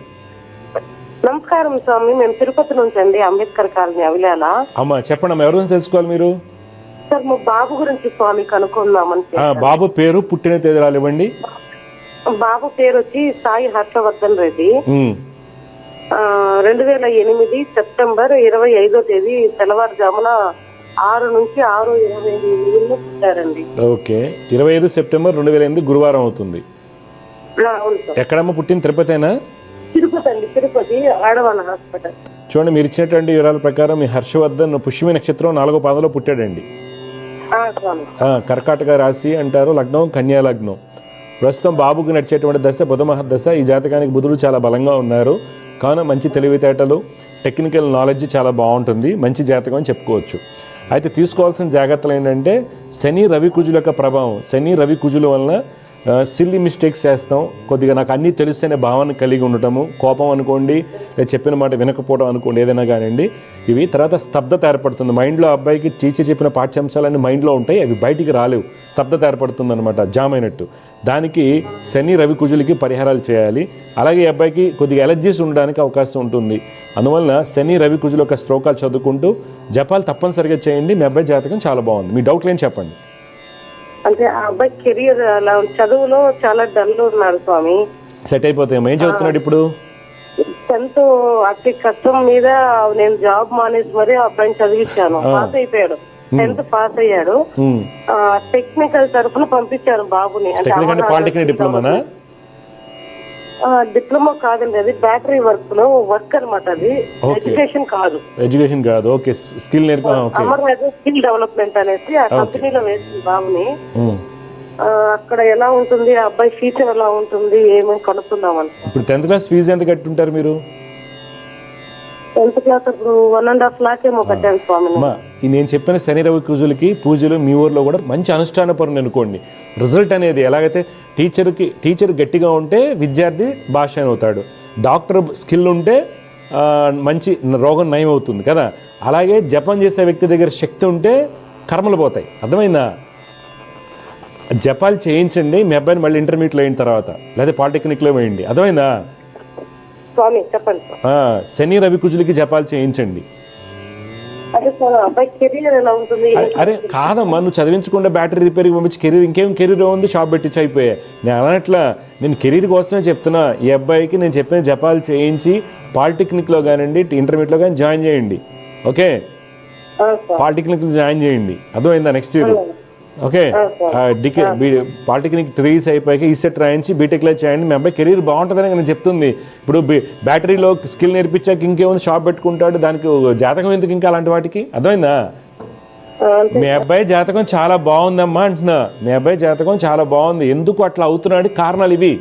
[SPEAKER 4] నమస్కారం స్వామి, మేము తిరుపతి నుంచి అండి, అంబేద్కర్ కాలనీ అవిలాల.
[SPEAKER 1] అమ్మా చెప్పండి అమ్మా, ఎవరి గురించి తెలుసుకోవాలి మీరు?
[SPEAKER 4] సార్ మా బాబు గురించి స్వామి కనుక్కుందామని.
[SPEAKER 1] బాబు పేరు, పుట్టిన తేదీలు ఇవ్వండి.
[SPEAKER 4] బాబు పేరు వచ్చి సాయి హర్షవర్ధన్ రెడ్డి. 2008 సెప్టెంబర్ 25 తెల్లవారుజామున 6 నుంచి 6:25 పుట్టారండి.
[SPEAKER 1] ఓకే, 25 సెప్టెంబర్ 2008 గురువారం అవుతుంది.
[SPEAKER 4] అవును సార్.
[SPEAKER 1] ఎక్కడమ్మా పుట్టిన? తిరుపతేనా?
[SPEAKER 4] తిరుపతి అండి, తిరుపతి ఆడవాళ్ళ హాస్పిటల్.
[SPEAKER 1] చూడండి, మీరు ఇచ్చినటువంటి వివరాల ప్రకారం మీ హర్షవర్ధన్ పుష్యమి నక్షత్రం 4వ పాదంలో పుట్టాడండి. కర్కాటక రాశి అంటారు, లగ్నం కన్యా లగ్నం. ప్రస్తుతం బాబుకు నడిచేటువంటి దశ బుధ మహర్దశ. ఈ జాతకానికి బుధుడు చాలా బలంగా ఉన్నారు, కావున మంచి తెలివితేటలు, టెక్నికల్ నాలెడ్జ్ చాలా బాగుంటుంది, మంచి జాతకం అని చెప్పుకోవచ్చు. అయితే తీసుకోవాల్సిన జాగ్రత్తలు ఏంటంటే శని రవి కుజుల యొక్క ప్రభావం. శని రవి కుజుల వలన సిల్లీ మిస్టేక్స్ చేస్తాం, కొద్దిగా నాకు అన్నీ తెలుస్తేనే భావన కలిగి ఉండటము, కోపం అనుకోండి, లేదా చెప్పిన మాట వినకపోవడం అనుకోండి, ఏదైనా కానివ్వండి. ఇవి తర్వాత స్తబ్దత ఏర్పడుతుంది మైండ్లో. అబ్బాయికి టీచర్ చెప్పిన పాఠ్యాంశాలన్నీ మైండ్లో ఉంటాయి, అవి బయటికి రాలేవు, స్తబ్దత ఏర్పడుతుంది అనమాట, జామ్ అయినట్టు. దానికి శని రవి కుజులకి పరిహారాలు చేయాలి. అలాగే అబ్బాయికి కొద్దిగా ఎలర్జీస్ ఉండడానికి అవకాశం ఉంటుంది. అందువలన శని రవి కుజుల యొక్క శ్లోకాలు చదువుకుంటూ జపాలు తప్పనిసరిగా చేయండి. మీ అబ్బాయి జాతకం చాలా బాగుంది. మీ డౌట్లు ఏం చెప్పండి.
[SPEAKER 4] అంటే ఆ అబ్బాయి కెరియర్ అలా చదువులో చాలా డల్ ఉన్నారు స్వామి.
[SPEAKER 1] సెట్ అయిపోతాయేమో. ఏం చదువుతున్నాడు ఇప్పుడు?
[SPEAKER 4] 10th అతి కష్టం మీద నేను జాబ్ మానేసి మరి ఆ అబ్బాయిని చదివించాను. పాస్ అయిపోయాడు, 10th పాస్ అయ్యాడు. టెక్నికల్ తరఫున పంపించాను బాబుని.
[SPEAKER 1] అంటే పాలిటెక్నిక్ డిప్లొమానా?
[SPEAKER 4] డిప్లొమా కాదండి, అది బ్యాటరీ వర్క్ లో వర్క్ అనమాట. అది ఎడ్యుకేషన్ కాదు.
[SPEAKER 1] ఎడ్యుకేషన్ కాదు, ఓకే. స్కిల్
[SPEAKER 4] స్కిల్ డెవలప్మెంట్ అనేసి ఆ కంపెనీలో వేసింది బాబుని. అక్కడ ఎలా ఉంటుంది, ఆ అబ్బాయి ఫ్యూచర్ ఎలా ఉంటుంది, ఏమేమి కనుక్కుందామని.
[SPEAKER 1] ఇప్పుడు 10th క్లాస్ ఫీజు ఎంత కట్టుంటారు మీరు?
[SPEAKER 4] 10th క్లాస్ ఇప్పుడు 1.5 lakh ఏమో కట్టాను స్వామి.
[SPEAKER 1] నేను చెప్పిన శని రవి కుజులకి పూజలు మీ ఊర్లో కూడా మంచి అనుష్ఠాన పరుని అనుకోండి. రిజల్ట్ అనేది ఎలాగైతే టీచర్ గట్టిగా ఉంటే విద్యార్థి భాష అవుతాడు, డాక్టర్ స్కిల్ ఉంటే మంచి రోగం నయం అవుతుంది కదా. అలాగే జపం చేసే వ్యక్తి దగ్గర శక్తి ఉంటే కర్మలు పోతాయి. అర్థమైందా? జపాలు చేయించండి మీ అబ్బాయిని, మళ్ళీ ఇంటర్మీడియట్లో అయిన తర్వాత, లేదా పాలిటెక్నిక్లో వేయండి. అర్థమైందా?
[SPEAKER 4] స్వామి చెప్పండి.
[SPEAKER 1] శని రవి కుజులకి జపాలు చేయించండి. అరే కాదమ్మా, నువ్వు చదివించకుండా బ్యాటరీ రిపేర్కి పంపించి కెరీర్, ఇంకేం కెరీర్ ఉంది, షాప్ పెట్టించి అయిపోయాయి. నేను అన్నట్లా, నేను కెరీర్ కోసమే చెప్తున్నా. ఈ అబ్బాయికి నేను చెప్పిన జపాలు చేయించి పాలిటెక్నిక్లో కానివ్వండి, ఇంటర్మీడియట్లో కానీ జాయిన్ చేయండి. ఓకే, పాలిటెక్నిక్లో జాయిన్ చేయండి. అర్థమైందా? Next year. Okay, polytechnic 3 years అయిపోయాక ఈసెట్ రాయించి బీటెక్లో చేయండి. మీ అబ్బాయి కెరీర్ బాగుంటుందని నేను చెప్తుంది. ఇప్పుడు బ్యాటరీలో స్కిల్ నేర్పించాక ఇంకేముంది, షాప్ పెట్టుకుంటాడు, దానికి జాతకం ఎందుకు ఇంకా అలాంటి వాటికి? అర్థమైందా? మీ అబ్బాయి జాతకం చాలా బాగుందమ్మా అంటున్నా. మీ అబ్బాయి జాతకం చాలా బాగుంది. ఎందుకు అట్లా అవుతున్నాడు? కారణాలు ఇవి.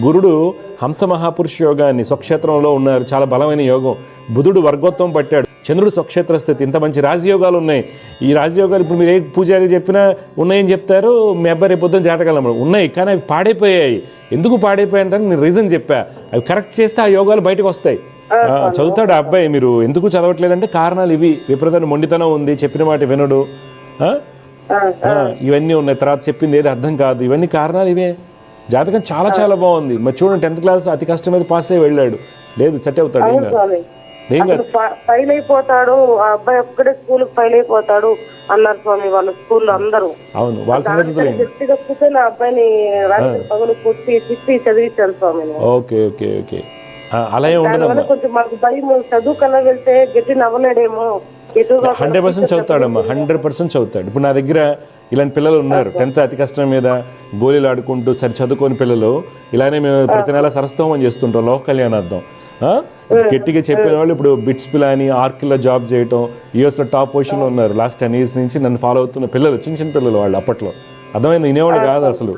[SPEAKER 1] గురుడు హంస మహాపురుష యోగాన్ని స్వక్షేత్రంలో ఉన్నారు, చాలా బలమైన యోగం. బుధుడు వర్గోత్వం పట్టాడు, చంద్రుడు స్వక్షేత్ర స్థితి. ఇంత మంచి రాజయోగాలు ఉన్నాయి. ఈ రాజయోగాలు ఇప్పుడు మీరు ఏ పూజారి చెప్పినా ఉన్నాయని చెప్తారు. మీ అబ్బాయి రేపు పొద్దున్న జాతకాలు ఉన్నాయి, కానీ అవి పాడైపోయాయి. ఎందుకు పాడైపోయాయంటే నేను రీజన్ చెప్పా. అవి కరెక్ట్ చేస్తే ఆ యోగాలు బయటకు వస్తాయి. చదువుతాడు ఆ అబ్బాయి. మీరు ఎందుకు చదవట్లేదంటే కారణాలు ఇవి. విపరీతమైన మొండితనం ఉంది, చెప్పిన మాట వినడు, ఇవన్నీ ఉన్నాయి. తర్వాత చెప్పింది ఏది అర్థం కాదు, ఇవన్నీ కారణాలు ఇవే. జాతకం చాలా చాలా బాగుంది. మరి చూడండి, 10th క్లాస్ అతి కష్టం మీద పాస్ అయ్యి వెళ్ళాడు. లేదు, సెట్ అవుతాడు.
[SPEAKER 4] ఫైల్ అయిపోతాడు ఆ అబ్బాయి, ఒక్కడే స్కూల్ ఫైల్ అయిపోతాడు అన్నారు స్వామి వాళ్ళ స్కూల్లో అందరూ.
[SPEAKER 1] అవును, వాళ్ళ
[SPEAKER 4] సంగతి నా అబ్బాయిని రాత్రి పగలు తిట్టి చదివించాను స్వామి.
[SPEAKER 1] ఓకే ఓకే ఓకే, అలాగే ఉండదు.
[SPEAKER 4] కొంచెం మాకు భయం, చదువు కన్నా వెళ్తే గట్టి నవ్వలేడేమో.
[SPEAKER 1] 100% చదువుతాడమ్మా, 100% చదువుతాడు. ఇప్పుడు నా దగ్గర ఇలాంటి పిల్లలు ఉన్నారు. 10th అతి కష్టం మీద గోళీలు ఆడుకుంటూ సరి చదువుకోని పిల్లలు. ఇలానే మేము ప్రతి నెల సరస్తోమం చేస్తుంటాం, లోక కళ్యాణార్థం. గట్టిగా చెప్పిన వాళ్ళు ఇప్పుడు బిట్స్ పిలాని ఆర్కిల్లో జాబ్ చేయటం, యూఎస్లో టాప్ పొజిషన్లో ఉన్నారు. లాస్ట్ 10 years నుంచి నన్ను ఫాలో అవుతున్న పిల్లలు, చిన్న చిన్న పిల్లలు వాళ్ళు అప్పట్లో. అర్థమైంది, వినేవాడు కాదు అసలు.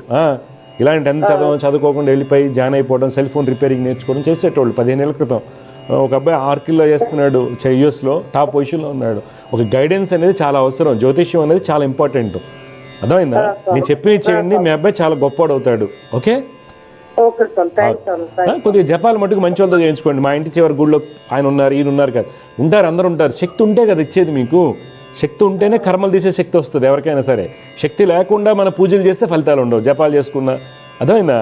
[SPEAKER 1] ఇలాంటి 10th చదువుకోకుండా వెళ్ళిపోయి జాయిన్ అయిపోవడం, సెల్ ఫోన్ రిపేరింగ్ నేర్చుకోవడం చేసేటోళ్ళు 15 ఏళ్ళ క్రితం. ఒక అబ్బాయి ఆర్కిల్లో చేస్తున్నాడు, యూఎస్లో టాప్ పొజిషన్లో ఉన్నాడు. ఒక గైడెన్స్ అనేది చాలా అవసరం, జ్యోతిష్యం అనేది చాలా ఇంపార్టెంట్. అర్థమైందా? నేను చెప్పి చేయండి, మీ అబ్బాయి చాలా గొప్పవాడు అవుతాడు. Okay,
[SPEAKER 4] okay sir, thanks sir.
[SPEAKER 1] కొద్దిగా జపాలు మటుకు మంచి వాళ్ళతో చేయించుకోండి. మా ఇంటి చివరి గుడిలో ఆయన ఉన్నారు, ఈయన ఉన్నారు కదా, ఉంటారు, అందరూ ఉంటారు. శక్తి ఉంటే కదా ఇచ్చేది మీకు. శక్తి ఉంటేనే కర్మలు తీసే శక్తి వస్తుంది ఎవరికైనా సరే. శక్తి లేకుండా మన పూజలు చేస్తే ఫలితాలు ఉండవు, జపాలు చేసుకున్నా. అర్థమైందా?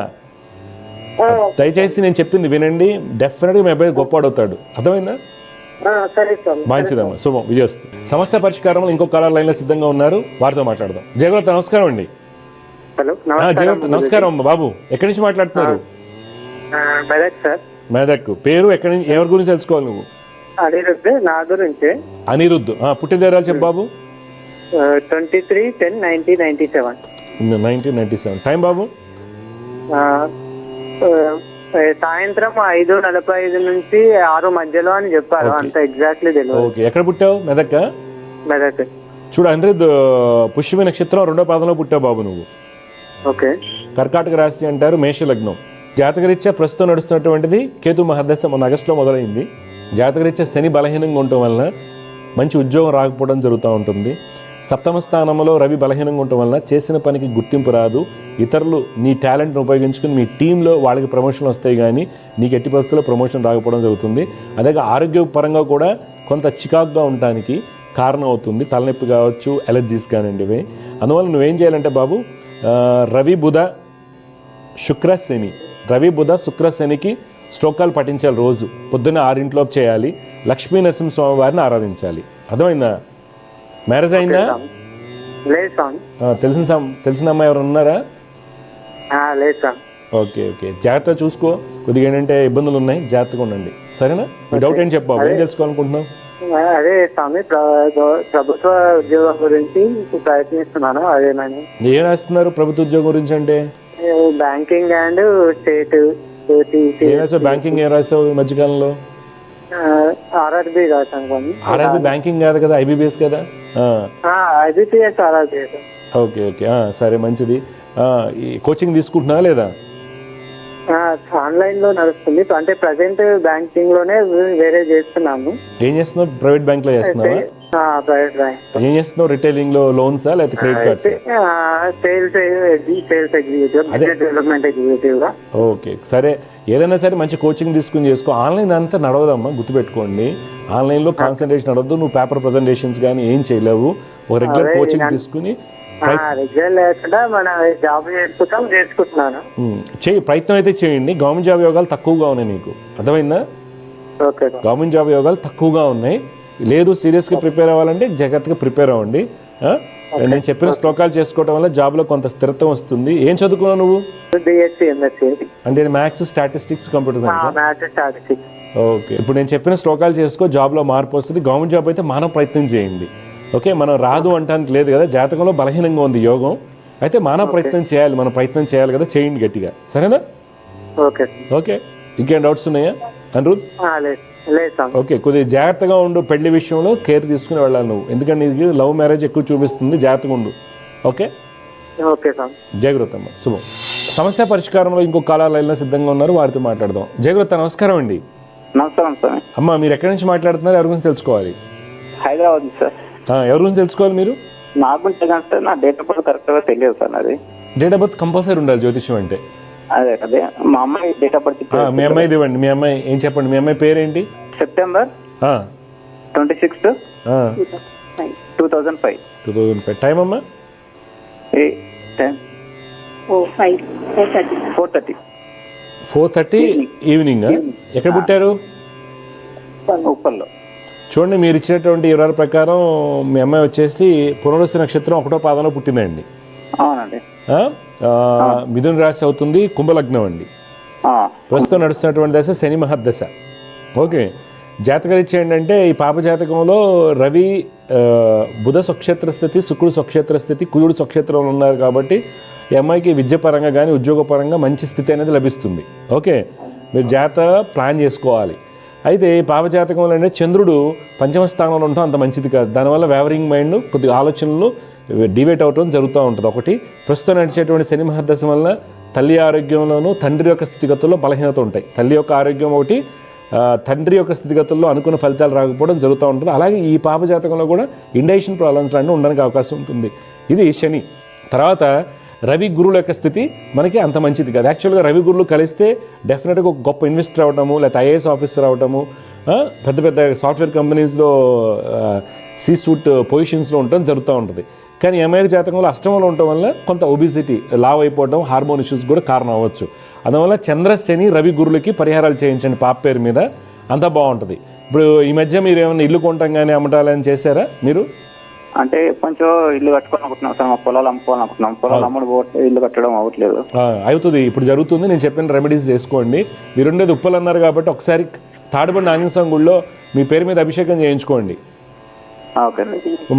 [SPEAKER 1] దయచేసి నేను చెప్పింది వినండి, డెఫినెట్గా మీ అబ్బాయి గొప్పవాడవుతాడు. అర్థమైందా?
[SPEAKER 4] సరే సార్.
[SPEAKER 1] మంచిదమ్మా, శుభం, విజయస్తు. సమస్య పరిష్కారంలో ఇంకో కాలర్ లైన్లో సిద్ధంగా ఉన్నారు, వారితో మాట్లాడదాం. జయగురత నమస్కారం అండి.
[SPEAKER 3] హలో,
[SPEAKER 1] జయగురత నమస్కారం అమ్మ. బాబు ఎక్కడి నుంచి మాట్లాడుతున్నారు?
[SPEAKER 3] మెదక్ సార్.
[SPEAKER 1] మెదక్. పేరు ఎక్కడి నుంచి, ఎవరి గురించి తెలుసుకోవాలి నువ్వు?
[SPEAKER 3] అనిరుద్ధ్, నా గురించి.
[SPEAKER 1] అనిరుద్ధ్. పుట్టిన వివరాలు చెప్పు బాబు.
[SPEAKER 3] 23/10/1997.
[SPEAKER 1] 1997. టైం బాబు?
[SPEAKER 3] సాయంత్రం 5:45 నుంచి 6 మధ్యలో అని చెప్పారు, అంత ఎగ్జాక్ట్లీ తెలియదు.
[SPEAKER 1] ఓకే, ఎక్కడ పుట్టావు? మెదక్.
[SPEAKER 3] మెదక్.
[SPEAKER 1] చూడు అనిరుద్ధ్, పుష్యమి నక్షత్రం 2వ పాదంలో పుట్టావు బాబు నువ్వు.
[SPEAKER 3] ఓకే.
[SPEAKER 1] కర్కాటక రాశి అంటారు, మేష లగ్నం. జాతకరీత్యా ప్రస్తుతం నడుస్తున్నటువంటిది కేతు మహాదశ మన ఆగస్టులో మొదలైంది. జాతకరీత్యా శని బలహీనంగా ఉండటం వలన మంచి ఉద్యోగం రాకపోవడం జరుగుతూ ఉంటుంది. సప్తమ స్థానంలో రవి బలహీనంగా ఉండటం వలన చేసిన పనికి గుర్తింపు రాదు. ఇతరులు నీ టాలెంట్ను ఉపయోగించుకుని మీ టీంలో వాళ్ళకి ప్రమోషన్లు వస్తాయి, కానీ నీకు ఎట్టి పరిస్థితుల్లో ప్రమోషన్ రాకపోవడం జరుగుతుంది. అదే ఆరోగ్యపరంగా కూడా కొంత చికాకుగా ఉండటానికి కారణం అవుతుంది. తలనొప్పి కావచ్చు, ఎలర్జీస్ కానివ్వండి ఇవి. అందువల్ల నువ్వేం చేయాలంటే బాబు, రవి బుధ శుక్ర శని, రవి బుధ శుక్ర శనికి శ్లోకాలు పఠించాలి. రోజు పొద్దున్న 6 చేయాలి. లక్ష్మీ నరసింహస్వామి వారిని ఆరాధించాలి. అర్థమైందా? మ్యారేజ్ అయిందా?
[SPEAKER 3] లేదు సార్.
[SPEAKER 1] తెలిసిన అమ్మాయి ఎవరు ఉన్నారా?
[SPEAKER 3] లేదు సార్.
[SPEAKER 1] ఓకే ఓకే, జాగ్రత్తగా చూసుకో. కొద్దిగా ఏంటంటే ఇబ్బందులు ఉన్నాయి, జాగ్రత్తగా ఉండండి. సరేనా? మీ డౌట్ ఏంటి చెప్పు బాబు, ఏం తెలుసుకోవాలనుకుంటున్నావు?
[SPEAKER 3] అదే స్వామి, ప్రభుత్వ ఉద్యోగం గురించి ప్రయత్నిస్తున్నాను. అదేనని.
[SPEAKER 1] ఏం రాస్తున్నారు ప్రభుత్వ ఉద్యోగం గురించి అంటే?
[SPEAKER 3] Banking and state.
[SPEAKER 1] ఏం రాసావు? బ్యాంకింగ్ ఏం రాసావు ఈ మధ్యకాలంలో?
[SPEAKER 3] ఆర్ఆర్బి రాసాను.
[SPEAKER 1] ఆర్ఆర్బి బ్యాంకింగ్ కాదు కదా, ఐబీబీఎస్ కదా?
[SPEAKER 3] IBPS RRB.
[SPEAKER 1] ఓకే ఓకే, సరే మంచిది. ఈ కోచింగ్ తీసుకుంటున్నావా లేదా?
[SPEAKER 3] ఆన్లైన్ లో నడుస్తుంది, అంటే ప్రజెంట్ బ్యాంకింగ్ లోనే వేరే చేస్తున్నాము.
[SPEAKER 1] ఏం చేస్తున్నావు? ప్రైవేట్ బ్యాంక్ లో చేస్తున్నావా?
[SPEAKER 3] Private bank.
[SPEAKER 1] ఏం చేస్తున్నావు? రిటైలింగ్ లో లోన్సా లేకపోతే credit cards?
[SPEAKER 3] Sales executive, development executive గా.
[SPEAKER 1] ఓకే సరే, ఏదైనా సరే మంచి కోచింగ్ తీసుకుని చేసుకో. ఆన్లైన్ అంతా నడవదమ్మా, గుర్తుపెట్టుకోండి. ఆన్లైన్లో కాన్సన్ట్రేషన్ నడవద్దు. నువ్వు పేపర్ ప్రజెంటేషన్స్ కానీ ఏం చేయలేవు. ఒక రెగ్యులర్ కోచింగ్ తీసుకుని
[SPEAKER 3] రెగ్యులర్ లేకుండా మన జాబ్ చేసుకుంటున్నాను.
[SPEAKER 1] ప్రయత్నం అయితే చేయండి. గవర్నమెంట్ జాబ్ యోగాలు తక్కువగా ఉన్నాయి నీకు, అర్థమైందా? గవర్నమెంట్ జాబ్ యోగాలు తక్కువగా ఉన్నాయి. లేదు సీరియస్గా ప్రిపేర్ అవ్వాలంటే జాగ్రత్తగా ప్రిపేర్ అవ్వండి. నేను చెప్పిన శ్లోకాలు చేసుకోవడం వల్ల జాబ్లో కొంత స్థిరత్వం వస్తుంది. ఏం చదువుకున్నావు నువ్వు? అంటే maths, statistics, computer science. Okay, ఇప్పుడు నేను చెప్పిన శ్లోకాలు చేసుకో, జాబ్లో మార్పు వస్తుంది. గవర్నమెంట్ జాబ్ అయితే మానవ ప్రయత్నం చేయండి. ఓకే, మనం రాదు అంటానికి లేదు కదా, జాతకంలో బలహీనంగా ఉంది యోగం. అయితే మానవ ప్రయత్నం చేయాలి, మనం ప్రయత్నం చేయాలి కదా, చేయండి గట్టిగా. సరేనా?
[SPEAKER 3] ఓకే
[SPEAKER 1] ఓకే, ఇంకేం డౌట్స్ ఉన్నాయా అనిరుద్? ఓకే, కొద్దిగా జాగ్రత్తగా ఉండు. పెళ్లి విషయంలో కేర్ తీసుకుని వెళ్ళాలి నువ్వు, ఎందుకంటే నీకు లవ్ మ్యారేజ్ ఎక్కువ చూపిస్తుంది. జాగ్రత్తగా ఉండు. Okay
[SPEAKER 3] okay sir.
[SPEAKER 1] జయగురత అమ్మ, శుభం. సమస్య పరిష్కారంలో ఇంకో కాలర్ లైన్లో సిద్ధంగా ఉన్నారు, వారితో మాట్లాడదాం. జయగురత నమస్కారం అండి.
[SPEAKER 3] నమస్కారం సార్.
[SPEAKER 1] అమ్మ మీరు ఎక్కడి నుంచి మాట్లాడుతున్నారు? ఎవరి గురించి తెలుసుకోవాలి?
[SPEAKER 3] హైదరాబాద్ సార్.
[SPEAKER 1] ఎవరి గురించి తెలుసుకోవాలి మీరు?
[SPEAKER 3] నా గురించి అంటే నా డేట్ ఆఫ్ బర్త్ కరెక్ట్గా తెలియదు సార్. అది
[SPEAKER 1] డేట్ ఆఫ్ బర్త్ కంపల్సరీ ఉండాలి జ్యోతిష్యం అంటే.
[SPEAKER 3] అదే అదే మా అమ్మాయి డేట్ ఆఫ్ బర్త్.
[SPEAKER 1] మీ అమ్మాయిది ఇవ్వండి. మీ అమ్మాయి ఏం చెప్పండి, మీ అమ్మాయి పేరేంటి?
[SPEAKER 3] సెప్టెంబర్ 26, 2005.
[SPEAKER 1] 2005. టైం అమ్మా? 4:30 ఈవినింగ్. ఎక్కడ పుట్టారు?
[SPEAKER 3] ఉప్పల్లో.
[SPEAKER 1] చూడండి, మీరు ఇచ్చినటువంటి వివరాల ప్రకారం మీ అమ్మాయి వచ్చేసి పునరుస్సు నక్షత్రం 1వ పాదంలో పుట్టిందండి.
[SPEAKER 3] అవునండి.
[SPEAKER 1] మిథున రాశి అవుతుంది, కుంభలగ్నం అండి. ప్రస్తుతం నడుస్తున్నటువంటి దశ శని మహర్దశ. ఓకే, జాతకరీత్యా ఏంటంటే ఈ పాప జాతకంలో రవి బుధ స్వక్షేత్ర స్థితి, శుక్రుడు స్వక్షేత్ర స్థితి, కుజుడు స్వక్షేత్రంలో ఉన్నారు. కాబట్టి ఈ అమ్మాయికి విద్యాపరంగా కానీ ఉద్యోగపరంగా మంచి స్థితి అనేది లభిస్తుంది. ఓకే, మీరు జాగ్రత్త ప్లాన్ చేసుకోవాలి. అయితే ఈ పాపజాతకంలో అంటే చంద్రుడు పంచమ స్థానంలో ఉండటం అంత మంచిది కాదు. దానివల్ల వేవరింగ్ మైండ్, కొద్దిగా ఆలోచనలు డివేట్ అవటం జరుగుతూ ఉంటుంది. ఒకటి ప్రస్తుతం నడిచేటువంటి శని మహర్దశ వల్ల తల్లి ఆరోగ్యంలోనూ తండ్రి యొక్క స్థితిగతుల్లో బలహీనత ఉంటాయి. తల్లి యొక్క ఆరోగ్యం ఒకటి, తండ్రి యొక్క స్థితిగతుల్లో అనుకున్న ఫలితాలు రాకపోవడం జరుగుతూ ఉంటుంది. అలాగే ఈ పాపజాతకంలో కూడా ఇండైషన్ ప్రాబ్లమ్స్ లాంటివి ఉండడానికి అవకాశం ఉంటుంది. ఇది శని. తర్వాత రవి గురువుల యొక్క స్థితి మనకి అంత మంచిది కాదు. యాక్చువల్గా రవి గురువులు కలిస్తే డెఫినెట్గా ఒక గొప్ప ఇన్వెస్టర్ అవటము, లేకపోతే ఐఏఎస్ ఆఫీసర్ అవటము, పెద్ద పెద్ద సాఫ్ట్వేర్ కంపెనీస్లో సీ సూట్ పొజిషన్స్లో ఉండటం జరుగుతూ ఉంటుంది. కానీ ఎంఐ జాతకంలో అష్టమంలో ఉండటం వల్ల కొంత ఒబిసిటీ, లావ్ అయిపోవడం, హార్మోన్ ఇష్యూస్ కూడా కారణం అవ్వచ్చు. అందువల్ల చంద్ర శని రవి గురువులకి పరిహారాలు చేయించండి పాప పేరు మీద, అంతా బాగుంటుంది. ఇప్పుడు ఈ మధ్య మీరు ఏమైనా ఇల్లు కొంటాం కానీ అమ్మటాలని చేశారా మీరు?
[SPEAKER 3] అంటే కొంచెం ఇల్లు కట్టుకోవాలనుకుంటున్నాం సార్, మా పొలాలు అమ్ముకోవాలనుకుంటున్నాం. పొలాలు అమ్ముడు పోతే ఇల్లు కట్టడం అవ్వట్లేదు.
[SPEAKER 1] అవుతుంది, ఇప్పుడు జరుగుతుంది. నేను చెప్పిన రెమెడీస్ చేసుకోండి. మీరుండేది ఉప్పలు అన్నారు కాబట్టి ఒకసారి తాడుబండి ఆంజనేయ స్వామి గుడిలో మీ పేరు మీద అభిషేకం చేయించుకోండి,
[SPEAKER 3] ఓకే,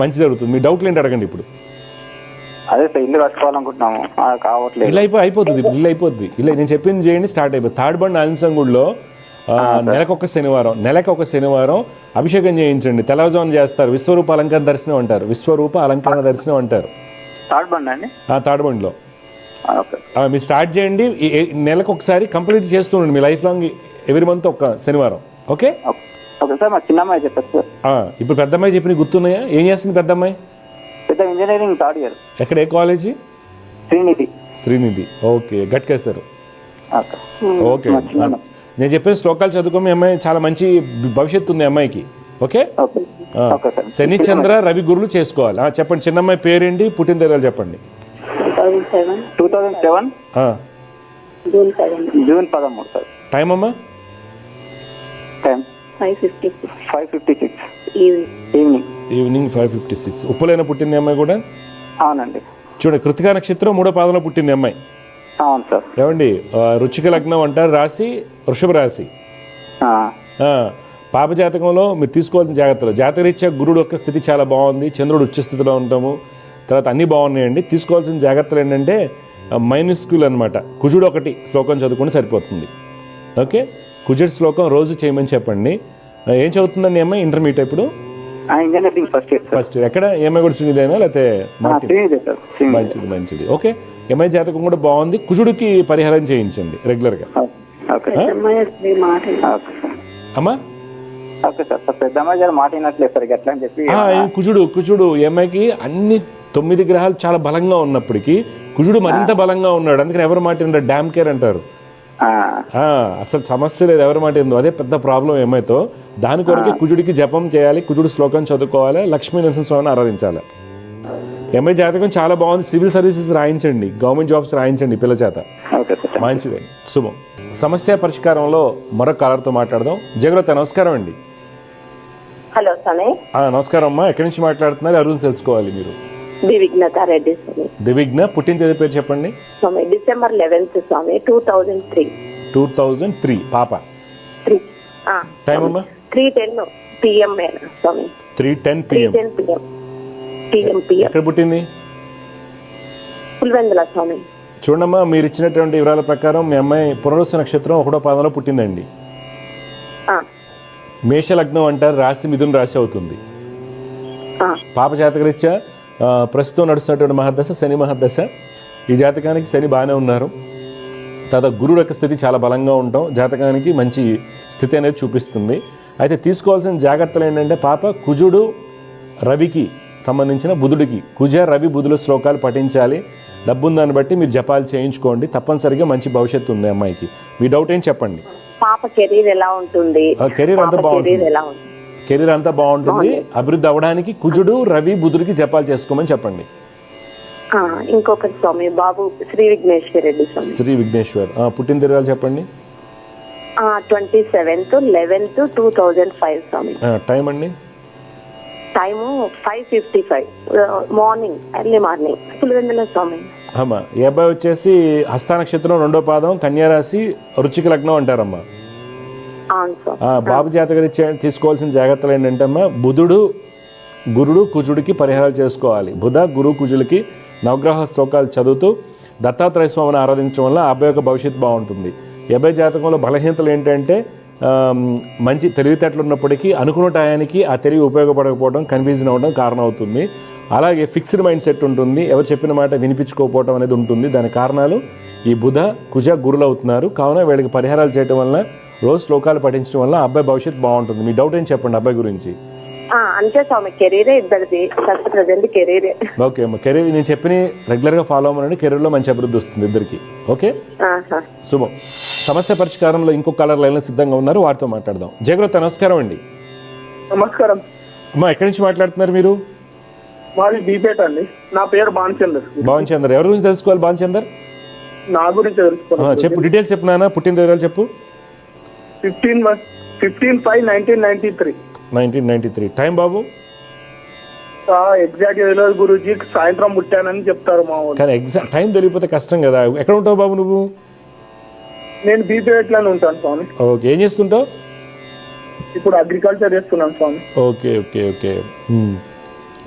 [SPEAKER 1] మంచి జరుగుతుంది. మీ డౌట్లు ఏంటి అడగండి ఇప్పుడు.
[SPEAKER 3] అదే సార్ ఇల్లు కట్టుకోవాలనుకుంటున్నాము, కావట్లేదు.
[SPEAKER 1] ఇల్లు అయిపోతుంది, ఇప్పుడు ఇల్లు అయిపోద్ది. ఇలా నేను చెప్పింది చేయండి, స్టార్ట్ అయిపోతుంది. తాడుబండి ఆంజనేయ స్వామి గుడిలో నెలకు ఒక శనివారం అభిషేకం చేయించండి. తెల్లవారుజామున చేస్తారు. విశ్వరూప అలంకరణ దర్శనం అంటారు. విశ్వరూప అలంకరణ దర్శనం అంటారు తాడుబండిలో. మీరు స్టార్ట్ చేయండి, నెలకు ఒకసారి కంప్లీట్ చేస్తూ ఉండండి. మీ లైఫ్ లాంగ్ ఎవ్రీ మంత్ ఒక శనివారం. Okay
[SPEAKER 3] sir. మా చిన్నమ్మాయి చెప్పచ్చు.
[SPEAKER 1] ఇప్పుడు పెద్దమ్మాయి చెప్పిన గుర్తున్నాయా? ఏం చేస్తుంది పెద్దమ్మాయి?
[SPEAKER 3] పెద్ద ఇంజనీరింగ్ థర్డ్ ఇయర్.
[SPEAKER 1] ఎక్కడ, ఏ కాలేజీ? శ్రీనిధి. ఓకే, గట్కేశారు. ఓకే, నేను చెప్పిన శ్లోకాలు చదువుకో. మీ అమ్మాయి చాలా మంచి భవిష్యత్తు ఉంది అమ్మాయికి. ఓకే, శని చంద్ర రవి గురులు చేసుకోవాలి. చెప్పండి, చిన్నమ్మాయి పేరేంటి, పుట్టిన తేదీలు చెప్పండి.
[SPEAKER 3] 2007 జూన్ 13 సార్.
[SPEAKER 1] టైం అమ్మా?
[SPEAKER 3] 5:56 ఈవినింగ్
[SPEAKER 1] 5:56. ఉప్పులైన పుట్టింది అమ్మాయి కూడా?
[SPEAKER 3] అవునండి.
[SPEAKER 1] చూడండి, కృతికా నక్షత్రం 3వ పాదంలో పుట్టింది అమ్మాయి.
[SPEAKER 3] అవును సార్.
[SPEAKER 1] ఏమండి, రుచిక లగ్నం అంటారు, రాశి వృషభ రాశి. పాప జాతకంలో మీరు తీసుకోవాల్సిన జాగ్రత్తలు, జాతకరీత్యా గురుడు యొక్క స్థితి చాలా బాగుంది, చంద్రుడు ఉచ్చ స్థితిలో ఉంటాము, తర్వాత అన్నీ బాగున్నాయండి. తీసుకోవాల్సిన జాగ్రత్తలు ఏంటంటే మైన్యూస్క్యూల్ అనమాట. కుజుడు ఒకటి శ్లోకం చదువుకుంటే సరిపోతుంది. ఓకే, కుజుడు శ్లోకం రోజు చేయమని చెప్పండి. ఏం చదువుతుందండి అమ్మాయి? ఇంటర్మీడియట్ ఇప్పుడు?
[SPEAKER 3] Engineering first year.
[SPEAKER 1] ఎక్కడ? ఏమై కూడా శ్రీనిధేనా లేకపోతే? మంచిది. ఓకే, ఎంఐ జాతకం కూడా బాగుంది. కుజుడికి పరిహారం చేయించండి రెగ్యులర్గా. అమ్మా కుజుడు ఎంఐకి అన్ని 9 గ్రహాలు చాలా బలంగా ఉన్నప్పటికీ కుజుడు మరింత బలంగా ఉన్నాడు. అందుకని ఎవరి మాట ఏంటో డ్యామ్ కేర్ అంటారు. అసలు సమస్య లేదు, ఎవరి మాట ఏందో, అదే పెద్ద ప్రాబ్లం ఏమైతో. దాని కొరకే కుజుడికి జపం చేయాలి, కుజుడు శ్లోకం చదువుకోవాలి, లక్ష్మీ నరసింహస్వామిని ఆరాధించాలి. ఎంఐ జాతకం చాలా బాగుంది. సివిల్ సర్వీసెస్ రాయించండి, గవర్నమెంట్ జాబ్స్ రాయించండి పిల్ల చేత. మంచిదండి, శుభం. సమస్య పరిష్కారంలో మరొక కాలర్తో మాట్లాడదాం. జగలత నమస్కారం అండి.
[SPEAKER 5] హలో స్వామి.
[SPEAKER 1] నమస్కారం అమ్మా, ఎక్కడి నుంచి మాట్లాడుతున్నారు? అరుణ్ తెలుసుకోవాలి మీరు.
[SPEAKER 5] దివిఘ్నతారెడ్డి స్వామి.
[SPEAKER 1] దివిఘ్న, పుట్టిన తేదీ పేరు చెప్పండి.
[SPEAKER 5] స్వామి డిసెంబర్ 11th స్వామి
[SPEAKER 1] 2003 పాప. టైం అమ్మా?
[SPEAKER 5] 3:10 PM స్వామి.
[SPEAKER 1] 3:10 PM. ఎక్కడ పుట్టింది?
[SPEAKER 5] పులివెందుల స్వామి.
[SPEAKER 1] చూడమ్మా, మీరు ఇచ్చినటువంటి వివరాల ప్రకారం మీ అమ్మాయి పునరుసు నక్షత్రం 1వ పాదంలో పుట్టిందండి. మేష లగ్నం అంటారు, రాశి మిథున రాశి అవుతుంది. పాప జాతకరీత్యా ప్రస్తుతం నడుస్తున్నటువంటి మహర్దశ శని మహర్దశ. ఈ జాతకానికి శని బాగానే ఉన్నారు. తర్వాత గురుడు యొక్క స్థితి చాలా బలంగా ఉండటం జాతకానికి మంచి స్థితి అనేది చూపిస్తుంది. అయితే తీసుకోవాల్సిన జాగ్రత్తలు ఏంటంటే పాప కుజుడు రవికి సంబంధించిన బుధుడికి కుజ రవి బుధుల శ్లోకాలు పఠించాలి. డబ్బున్న దాన్ని బట్టి మీరు జపాలు చేయించుకోండి, తప్పనిసరిగా మంచి భవిష్యత్తు ఉంది అమ్మాయికి. మీ డౌట్ ఏంటి చెప్పండి.
[SPEAKER 5] పాప కెరీర్ ఎలా ఉంటుంది?
[SPEAKER 1] కెరీర్ అంతా బాగుంటుంది, కెరీర్ అంతా బాగుంటుంది. అభివృద్ధి అవ్వడానికి కుజుడు రవి బుధుడికి జపాలు చేసుకోమని చెప్పండి.
[SPEAKER 5] ఇంకొకటి స్వామి బాబు శ్రీ విఘ్నేశ్వర్ రెడ్డి స్వామి.
[SPEAKER 1] శ్రీ విఘ్నేశ్వర్, పుట్టిన తేదీ చెప్పండి.
[SPEAKER 5] 27/11/2005 స్వామి.
[SPEAKER 1] టైం అండి?
[SPEAKER 5] Time 5:55 morning, early morning, Pulivendula స్వామి.
[SPEAKER 1] అమ్మా ఈ అబ్బాయి వచ్చేసి హస్త నక్షత్రం 2వ పాదం కన్యారాశి వృశ్చిక లగ్నం అంటారమ్మా. బాబు జాతకరీత్యా తీసుకోవాల్సిన జాగ్రత్తలు ఏంటంటే అమ్మా బుధుడు గురుడు కుజుడికి పరిహారాలు చేసుకోవాలి. బుధ గురు కుజులకి నవగ్రహ శ్లోకాలు చదువుతూ దత్తాత్రేయ స్వామిని ఆరాధించడం వల్ల ఆ అబ్బాయి యొక్క భవిష్యత్తు బాగుంటుంది. ఈ అబ్బాయి జాతకంలో బలహీనతలు ఏంటంటే మంచి తెలివితేటలు ఉన్నప్పటికీ అనుకున్న టయానికి ఆ తెలివి ఉపయోగపడకపోవడం, కన్ఫ్యూజన్ అవ్వడం కారణం అవుతుంది. అలాగే ఫిక్స్డ్ మైండ్ సెట్ ఉంటుంది, ఎవరు చెప్పిన మాట వినిపించుకోకపోవడం అనేది ఉంటుంది. దాని కారణాలు ఈ బుధ కుజ గురులు అవుతున్నారు. కావున వీళ్ళకి పరిహారాలు చేయడం వల్ల, రోజు శ్లోకాలు పఠించడం వల్ల అబ్బాయి భవిష్యత్తు బాగుంటుంది. మీ డౌట్ ఏం చెప్పండి అబ్బాయి గురించి.
[SPEAKER 5] అంతే స్వామి, కెరీరే ఇద్దరిది, ఫస్ట్ ప్రజెంట్ కెరీరే.
[SPEAKER 1] ఓకే అమ్మ, కెరీర్ నేను చెప్పిన రెగ్యులర్గా ఫాలో అవ్వమండి, కెరీర్లో మంచి అభివృద్ధి వస్తుంది ఇద్దరికి. ఓకే శుభం. సమస్య పరిష్కారంలో ఇంకో కలర్ లైన్లో సిద్ధంగా ఉన్నారు, వారితో మాట్లాడదాం. జయగ్రత నమస్కారం అండి.
[SPEAKER 6] నమస్కారం
[SPEAKER 1] అమ్మా, ఎక్కడి నుంచి మాట్లాడుతున్నారు మీరు?
[SPEAKER 6] మాది బీపేట అండి. నా పేరు భాన్చందర్.
[SPEAKER 1] భాన్చందర్, ఎవరి గురించి తెలుసుకోవాలి భాన్చందర్?
[SPEAKER 6] నా గురించి తెలుసుకోవాలి.
[SPEAKER 1] చెప్పు, డీటెయిల్స్ చెప్పు నాన్న, పుట్టిన వివరాలు చెప్పు.
[SPEAKER 6] 15/5/1993.
[SPEAKER 1] 1993. టైం బాబు?
[SPEAKER 6] ఎగ్జాక్ట్ తెలియదు గురూజీ, సాయంత్రం పుట్టానని చెప్తారు మా వాళ్ళు.
[SPEAKER 1] కానీ ఎగ్జాక్ట్ టైం తెలియకపోతే కష్టం కదా. ఎక్కడ ఉంటావు బాబు నువ్వు?
[SPEAKER 6] నేను బీపేటలోనే ఉంటాను స్వామి.
[SPEAKER 1] ఓకే, ఏం చేస్తుంటావు?
[SPEAKER 6] ఇప్పుడు అగ్రికల్చర్ చేస్తున్నాను స్వామి.
[SPEAKER 1] Okay okay okay.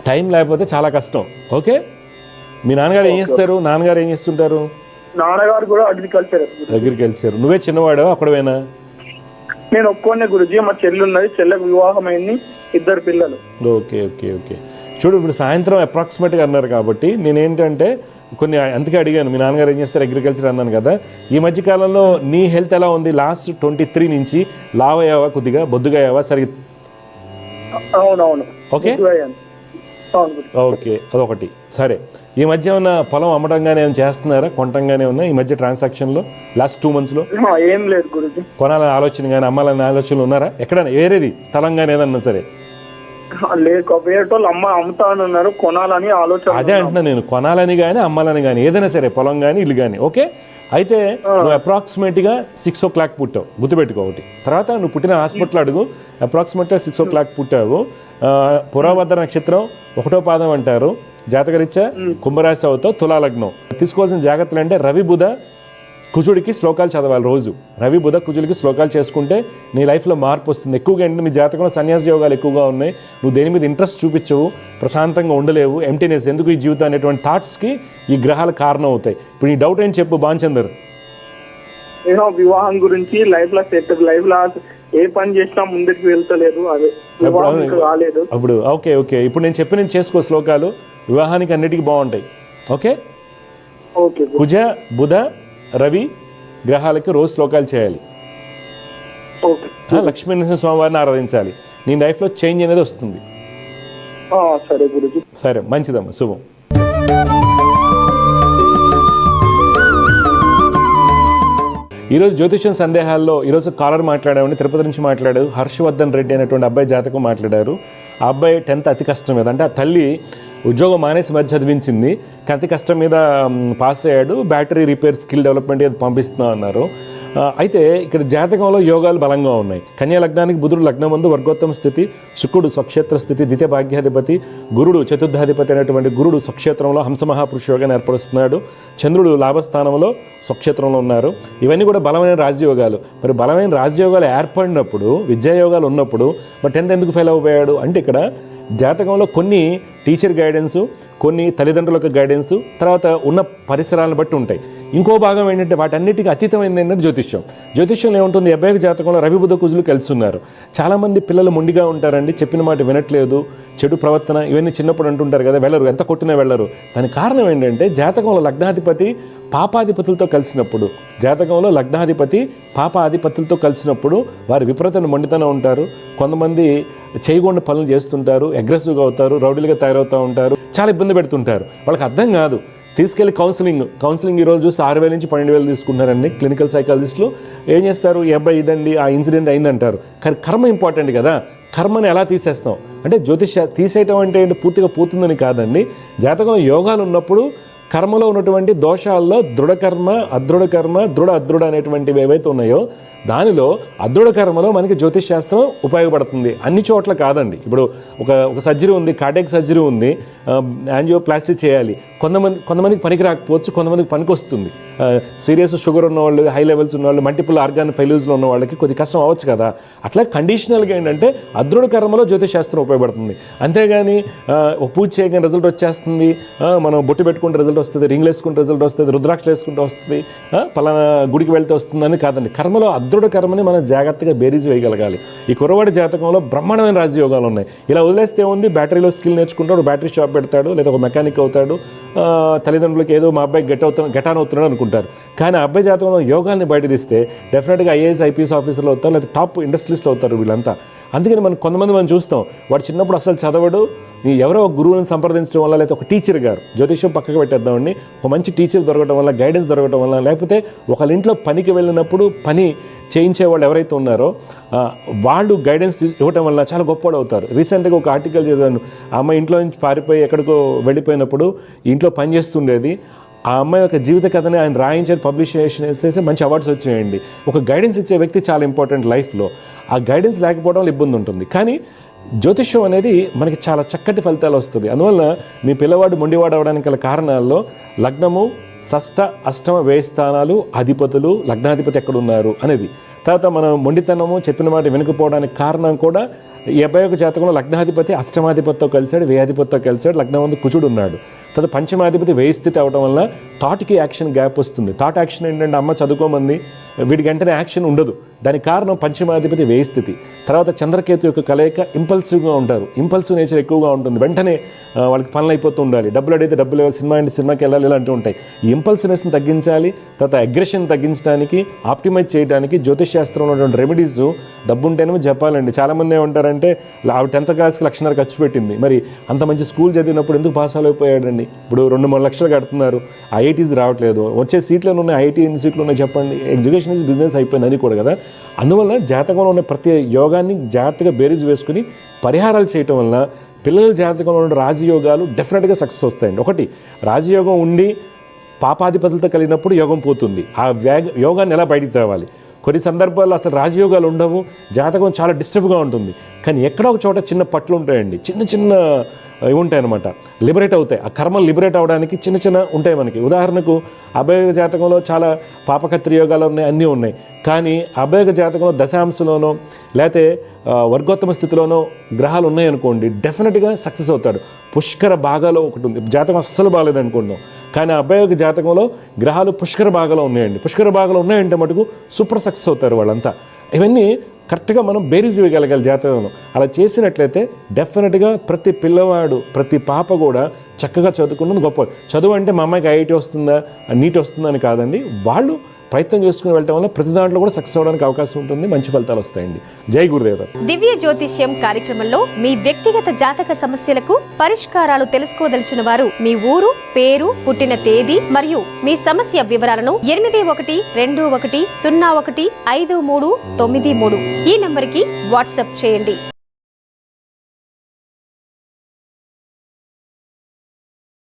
[SPEAKER 1] టైం లేకపోతే చాలా కష్టం. ఓకే, మీ నాన్నగారు ఏం చేస్తారు? నాన్నగారు ఏం చేస్తుంటారు?
[SPEAKER 6] నాన్నగారు కూడా అగ్రికల్చర్.
[SPEAKER 1] నువ్వే చిన్నవాడు అక్కడవేనా?
[SPEAKER 6] నేను ఒక్కొనే గురూజీ, మా చెల్లి ఉన్నది, చెల్లెకు వివాహం అయింది, 2 పిల్లలు.
[SPEAKER 1] Okay okay okay. చూడు, ఇప్పుడు సాయంత్రం అప్రాక్సిమేట్గా అన్నారు కాబట్టి నేనేంటంటే కొన్ని అందుకే అడిగాను, మీ నాన్నగారు ఏం చేస్తారు అగ్రికల్చర్ అన్నాను కదా. ఈ మధ్యకాలంలో నీ హెల్త్ ఎలా ఉంది? లాస్ట్ 23 నుంచి లావ్ అయ్యావా, కొద్దిగా బొద్దుగా అయ్యావా? సరిగ్గా
[SPEAKER 6] అవునవును.
[SPEAKER 1] ఓకే ఓకే, అదొకటి. సరే, ఈ మధ్య ఏమన్నా పొలం అమ్మటంగానే ఏమైనా చేస్తున్నారా, కొంటంగానే ఉన్నా ఈ మధ్య ట్రాన్సాక్షన్లో లాస్ట్ 2 monthsలో?
[SPEAKER 6] ఏం లేదు గురూజీ.
[SPEAKER 1] కొనాలని ఆలోచన కానీ అమ్మాలని ఆలోచనలు ఉన్నారా? ఎక్కడైనా వేరేది స్థలంగానే ఏదన్నా సరే?
[SPEAKER 6] లేక వేరేటోళ్ళు అమ్ముతానన్నారు, కొనాలని ఆలోచన.
[SPEAKER 1] అదే అంటున్నా నేను, కొనాలని కానీ అమ్మాలని కానీ ఏదైనా సరే, పొలం కానీ ఇల్లు కానీ. ఓకే, అయితే నువ్వు అప్రాక్సిమేట్గా 6 o'clock పుట్టావు, గుర్తుపెట్టుకో ఒకటి. తర్వాత నువ్వు పుట్టిన హాస్పిటల్ అడుగు, అప్రాక్సిమేట్గా 6 o'clock పుట్టావు. పురాభద్ర నక్షత్రం 1వ పాదం అంటారు, జాతకరీత్యా కుంభరాశి అవుతావు, తులా లగ్నం. తీసుకోవాల్సిన జాగ్రత్తలు అంటే రవి బుధ కుజుడికి శ్లోకాలు చదవాలి రోజు. రవి బుధ కుజుడికి శ్లోకాలు చేసుకుంటే నీ లైఫ్లో మార్పు వస్తుంది. ఎక్కువగా ఏంటంటే మీ జాతకంలో సన్యాస యోగాలు ఎక్కువగా ఉన్నాయి, నువ్వు దేని మీద ఇంట్రెస్ట్ చూపించవు, ప్రశాంతంగా ఉండలేవు, ఎంటీనెస్, ఎందుకు ఈ జీవితం అనేటువంటి థాట్స్కి ఈ గ్రహాలు కారణం అవుతాయి. ఇప్పుడు నీ డౌట్ ఏంటి చెప్పు భాన్చందర్.
[SPEAKER 6] ఏదో వివాహం గురించి, లైఫ్ లో సెట్, లైఫ్ లో ఏ పని చేసినా ముందుకు వెళ్తలేదు, అదే వివాహం రాలేదు.
[SPEAKER 1] అప్పుడు ఓకే ఓకే, ఇప్పుడు నేను చెప్పి చేసుకో శ్లోకాలు, వివాహానికి అన్నిటికీ బాగుంటాయి. ఓకే, కుజ బుధ రవి గ్రహాలకి రోజు శ్లోకాలు చేయాలి. లక్ష్మీనరసింహ స్వామివారిని ఆరాధించాలి. నీ లైఫ్లో చేంజ్ అనేది వస్తుంది.
[SPEAKER 6] సరే గురుజీ.
[SPEAKER 1] సరే, మంచిదమ్మా, శుభం. ఈరోజు జ్యోతిష్యం సందేహాల్లో ఈరోజు కాలర్ మాట్లాడామని తిరుపతి నుంచి మాట్లాడారు, హర్షవర్ధన్ రెడ్డి అనేటువంటి అబ్బాయి జాతకం మాట్లాడారు. ఆ అబ్బాయి 10th అతి కష్టం మీద, అంటే ఆ తల్లి ఉద్యోగం మానేసి మరి చదివించింది, అతి కష్టం మీద పాస్ అయ్యాడు. బ్యాటరీ రిపేర్ స్కిల్ డెవలప్మెంట్ అది పంపిస్తున్నా అన్నారు. అయితే ఇక్కడ జాతకంలో యోగాలు బలంగా ఉన్నాయి. కన్యా లగ్నానికి బుధుడు లగ్నం ముందు వర్గోత్తమ స్థితి, శుక్రుడు స్వక్షేత్ర స్థితి, ద్వితీయ భాగ్యాధిపతి, గురుడు చతుర్థాధిపతి అయినటువంటి గురుడు స్వక్షేత్రంలో హంసమహాపురుష యోగాన్ని ఏర్పరుస్తున్నాడు. చంద్రుడు లాభస్థానంలో స్వక్షేత్రంలో ఉన్నారు. ఇవన్నీ కూడా బలమైన రాజయోగాలు. మరి బలమైన రాజయోగాలు ఏర్పడినప్పుడు, విద్యాయోగాలు ఉన్నప్పుడు మరి 10th ఎందుకు ఫెయిల్ అయిపోయాడు అంటే ఇక్కడ జాతకంలో కొన్ని టీచర్ గైడెన్సు, కొన్ని తల్లిదండ్రుల గైడెన్సు, తర్వాత ఉన్న పరిసరాలను బట్టి ఉంటాయి. ఇంకో భాగం ఏంటంటే వాటన్నిటికీ అతీతమైంది ఏంటంటే జ్యోతిష్యం. జ్యోతిష్యంలో ఏముంటుంది? అబ్బాయి జాతకంలో రవి బుధ కుజులు కలిసి ఉన్నారు. చాలామంది పిల్లలు మొండిగా ఉంటారండి, చెప్పిన మాట వినట్లేదు, చెడు ప్రవర్తన, ఇవన్నీ చిన్నప్పుడు అంటుంటారు కదా, వెళ్ళరు, ఎంత కొట్టినా వెళ్ళరు. దానికి కారణం ఏంటంటే జాతకంలో లగ్నాధిపతి పాపాధిపతులతో కలిసినప్పుడు, జాతకంలో లగ్నాధిపతి పాపాధిపతులతో కలిసినప్పుడు వారి విపరీతమైన మొండితనం ఉంటారు. కొంతమంది చేయకుండా పనులు చేస్తుంటారు, అగ్రెసివ్గా అవుతారు, రౌడీలుగా తయారవుతూ ఉంటారు, చాలా ఇబ్బంది పెడుతుంటారు. వాళ్ళకి అర్థం కాదు. తీసుకెళ్ళి కౌన్సిలింగ్ ఈరోజు చూస్తే 6,000 నుంచి 12,000 తీసుకుంటారండి క్లినికల్ సైకాలజిస్టులు. ఏం చేస్తారు? ఈ అబ్బాయి ఇదండి, ఆ ఇన్సిడెంట్ అయిందంటారు. కానీ కర్మ ఇంపార్టెంట్ కదా, కర్మని ఎలా తీసేస్తాం అంటే తీసేయటం అంటే ఏంటి? పూర్తిగా పోతుందని కాదండి. జాతకంలో యోగాలు ఉన్నప్పుడు కర్మలో ఉన్నటువంటి దోషాల్లో దృఢకర్మ, అదృఢ కర్మ, దృఢ అదృఢ అనేటువంటివి ఏవైతే ఉన్నాయో దానిలో అదృఢ కర్మలో మనకి జ్యోతిష్ శాస్త్రం ఉపయోగపడుతుంది. అన్ని చోట్ల కాదండి. ఇప్పుడు ఒక సర్జరీ ఉంది, కార్డియాక్ సర్జరీ ఉంది, యాంజియోప్లాస్టీ చేయాలి. కొంతమందికి పనికి రాకపోవచ్చు, కొంతమందికి పనికి వస్తుంది. సీరియస్ షుగర్ ఉన్నవాళ్ళు, హై లెవెల్స్ ఉన్నవాళ్ళు, మల్టిపుల్ ఆర్గాన్ ఫెయిల్యూర్స్లో ఉన్న వాళ్ళకి కొద్ది కష్టం అవ్వచ్చు కదా. అట్లా కండిషనల్గా ఏంటంటే అదృఢ కర్మలో జ్యోతిష్ శాస్త్రం ఉపయోగపడుతుంది. అంతేగాని పూజ చేయగానే రిజల్ట్ వచ్చేస్తుంది, మనం బొట్టు పెట్టుకుంటే రిజల్ట్ వస్తుంది, రింగ్లు వేసుకుంటే రిజల్ట్ వస్తుంది, రుద్రాక్షలు వేసుకుంటే వస్తుంది, పలానా గుడికి వెళ్తే వస్తుందని కాదండి. కర్మలో అద్రుడ కర్మని మనం జాగ్రత్తగా బేరీజు వేయగలగాలి. ఈ కుర్రవాడి జాతకంలో బ్రహ్మాండమైన రాజయోగాలు ఉన్నాయి. ఇలా వదిలేస్తే ఉంది, బ్యాటరీలో స్కిల్ నేర్చుకుంటాడు, బ్యాటరీ షాప్ పెడతాడు, లేదా ఒక మెకానిక్ అవుతాడు, తల్లిదండ్రులకి ఏదో మా అబ్బాయి గెటాన్ అవుతున్నాడు అనుకుంటారు. కానీ ఆ అబ్బాయి జాతకంలో యోగాన్ని బయట తీస్తే డెఫినెట్గా ఐఏఎస్ ఐపీఎస్ ఆఫీసర్లు అవుతారు, లేదా టాప్ ఇండస్ట్రీస్లో అవుతారు వీళ్ళంతా. అందుకని కొంతమంది మనం చూస్తాం, వాడు చిన్నప్పుడు అసలు చదవడు, ఎవరో ఒక గురువుని సంప్రదించడం వల్ల, లేకపోతే ఒక టీచర్ గారు, జ్యోతిష్యం పక్కకు పెట్టేద్దామండి, ఒక మంచి టీచర్ దొరకడం వల్ల, గైడెన్స్ దొరకడం వల్ల, లేకపోతే ఒకళ్ళ ఇంట్లో పనికి వెళ్ళినప్పుడు పని చేయించే వాళ్ళు ఎవరైతే ఉన్నారో వాళ్ళు గైడెన్స్ ఇవ్వటం వల్ల చాలా గొప్పవాడు అవుతారు. రీసెంట్గా ఒక ఆర్టికల్ చదివాను, ఆ అమ్మాయి ఇంట్లో నుంచి పారిపోయి ఎక్కడికో వెళ్ళిపోయినప్పుడు ఇంట్లో పని చేస్తుండేది. ఆ అమ్మాయి యొక్క జీవిత కథని ఆయన రాయించారు, పబ్లిష్ చేసేసి మంచి అవార్డ్స్ వచ్చాయండి. ఒక గైడెన్స్ ఇచ్చే వ్యక్తి చాలా ఇంపార్టెంట్ లైఫ్లో. ఆ గైడెన్స్ లేకపోవడం వల్ల ఇబ్బంది ఉంటుంది. కానీ జ్యోతిష్యం అనేది మనకి చాలా చక్కటి ఫలితాలు వస్తుంది. అందువల్ల మీ పిల్లవాడు మొండివాడు అవడానికి గల కారణాల్లో లగ్నము, షష్ఠ, అష్టమ, వ్యయ స్థానాలు, అధిపతులు, లగ్నాధిపతి ఎక్కడున్నారు అనేది. తర్వాత మనం మొండితనము చెప్పిన మాట వినకపోవడానికి కారణం కూడా ఈ అబ్బాయి యొక్క జాతకంలో లగ్నాధిపతి అష్టమాధిపతితో కలిశాడు, వ్యయాధిపతితో కలిశాడు, లగ్నం ముందు కుజుడు ఉన్నాడు. తర్వాత పంచమాధిపతి వ్యయ స్థితి అవడం వల్ల థాట్కి యాక్షన్ గ్యాప్ వస్తుంది. థాట్ యాక్షన్ ఏంటంటే అమ్మ చదువుకోమంది, వీడికి వెంటనే యాక్షన్ ఉండదు. దానికి కారణం పంచమాధిపతి వ్యయ స్థితి. తర్వాత చంద్రకేతు యొక్క కలయిక ఇంపల్సివ్గా ఉంటారు, ఇంపల్సివ్ నేచర్ ఎక్కువగా ఉంటుంది, వెంటనే వాళ్ళకి పనులు అయిపోతూ ఉండాలి, డబ్బులు అడిగితే డబ్బులు ఇవ్వాలి, సినిమా అంటే సినిమాకి వెళ్ళాలి, ఇలాంటివి ఉంటాయి. ఈ ఇంపల్సివ్నెస్ని తగ్గించాలి, తర్వాత అగ్రెషన్ తగ్గించడానికి, ఆప్టిమైజ్ చేయడానికి జ్యోతిష్ శాస్త్రంలో ఉన్నటువంటి రెమెడీస్ డబ్బు ఉంటేనే చెప్పాలండి. చాలామంది ఏమంటారంటే ఆవిడ 10th క్లాస్కి 1,00,000 ఖర్చు పెట్టింది, మరి అంత మంచి స్కూల్ చదివినప్పుడు ఎందుకు పాస్ అయిపోయాడండి? ఇప్పుడు 2-3 లక్షలు కడుతున్నారు, ఐఐటీస్ రావట్లేదు, వచ్చే సీట్లను ఉన్నాయి, ఐఐటీ ఎన్ని సీట్లు ఉన్నాయి చెప్పండి? ఎడ్యుకేషన్ ఈజ్ బిజినెస్ అయిపోయింది అని కూడా కదా. అందువల్ల జాతకంలో ఉన్న ప్రతి యోగాన్ని జాగ్రత్తగా బేరీజు వేసుకుని పరిహారాలు చేయటం వల్ల పిల్లల జాతకంలో ఉన్న రాజయోగాలు డెఫినెట్గా సక్సెస్ వస్తాయండి. ఒకటి, రాజయోగం ఉండి పాపాధిపతులతో కలిగినప్పుడు యోగం పోతుంది. ఆ యోగాన్ని ఎలా బయటికి తేవాలి? కొన్ని సందర్భాల్లో అసలు రాజయోగాలు ఉండవు, జాతకం చాలా డిస్టర్బ్గా ఉంటుంది. కానీ ఎక్కడో ఒక చోట చిన్న పట్లు ఉంటాయండి, చిన్న చిన్న ఇవి ఉంటాయన్నమాట, లిబరేట్ అవుతాయి. ఆ కర్మలు లిబరేట్ అవ్వడానికి చిన్న చిన్న ఉంటాయి మనకి. ఉదాహరణకు అభయోగ జాతకంలో చాలా పాపకత్రి యోగాలు ఉన్నాయి, అన్నీ ఉన్నాయి. కానీ అభయోగ జాతకంలో దశాంశలోనో లేకపోతే వర్గోత్తమ స్థితిలోనో గ్రహాలు ఉన్నాయనుకోండి, డెఫినెట్గా సక్సెస్ అవుతాడు. పుష్కర భాగాలో ఒకటి ఉంది, జాతకం అస్సలు బాగాలేదనుకుందాం, కానీ అభయోగ జాతకంలో గ్రహాలు పుష్కర భాగాలో ఉన్నాయండి. పుష్కర భాగాలు ఉన్నాయంటే మటుకు సూపర్ సక్సెస్ అవుతారు వాళ్ళంతా. ఇవన్నీ కరెక్ట్గా మనం బేరీజు వేయగలగాలి జాతకంలో. అలా చేసినట్లయితే డెఫినెట్గా ప్రతి పిల్లవాడు, ప్రతి పాప కూడా చక్కగా చదువుకున్నది గొప్ప. చదువు అంటే మా అమ్మాయికి ఐఐటీ వస్తుందా, నీట్ వస్తుందా అని కాదండి. వాళ్ళు ప్రయత్నం చేసుకుని వెళ్ళటం వల్ల ప్రతి దాంట్లో కూడా సక్సెస్ అవడానికి అవకాశం ఉంటుంది, మంచి ఫలితాలు వస్తాయండి. జై గురుదేవ.
[SPEAKER 7] దివ్య జ్యోతిష్యం కార్యక్రమంలో మీ వ్యక్తిగత జాతక సమస్యలకు పరిష్కారాలు తెలుసుకోదలిచిన వారు మీ ఊరు, పేరు, పుట్టిన తేదీ మరియు మీ సమస్య వివరాలను 8121015393 ఈ నంబర్కి వాట్సాప్ చేయండి.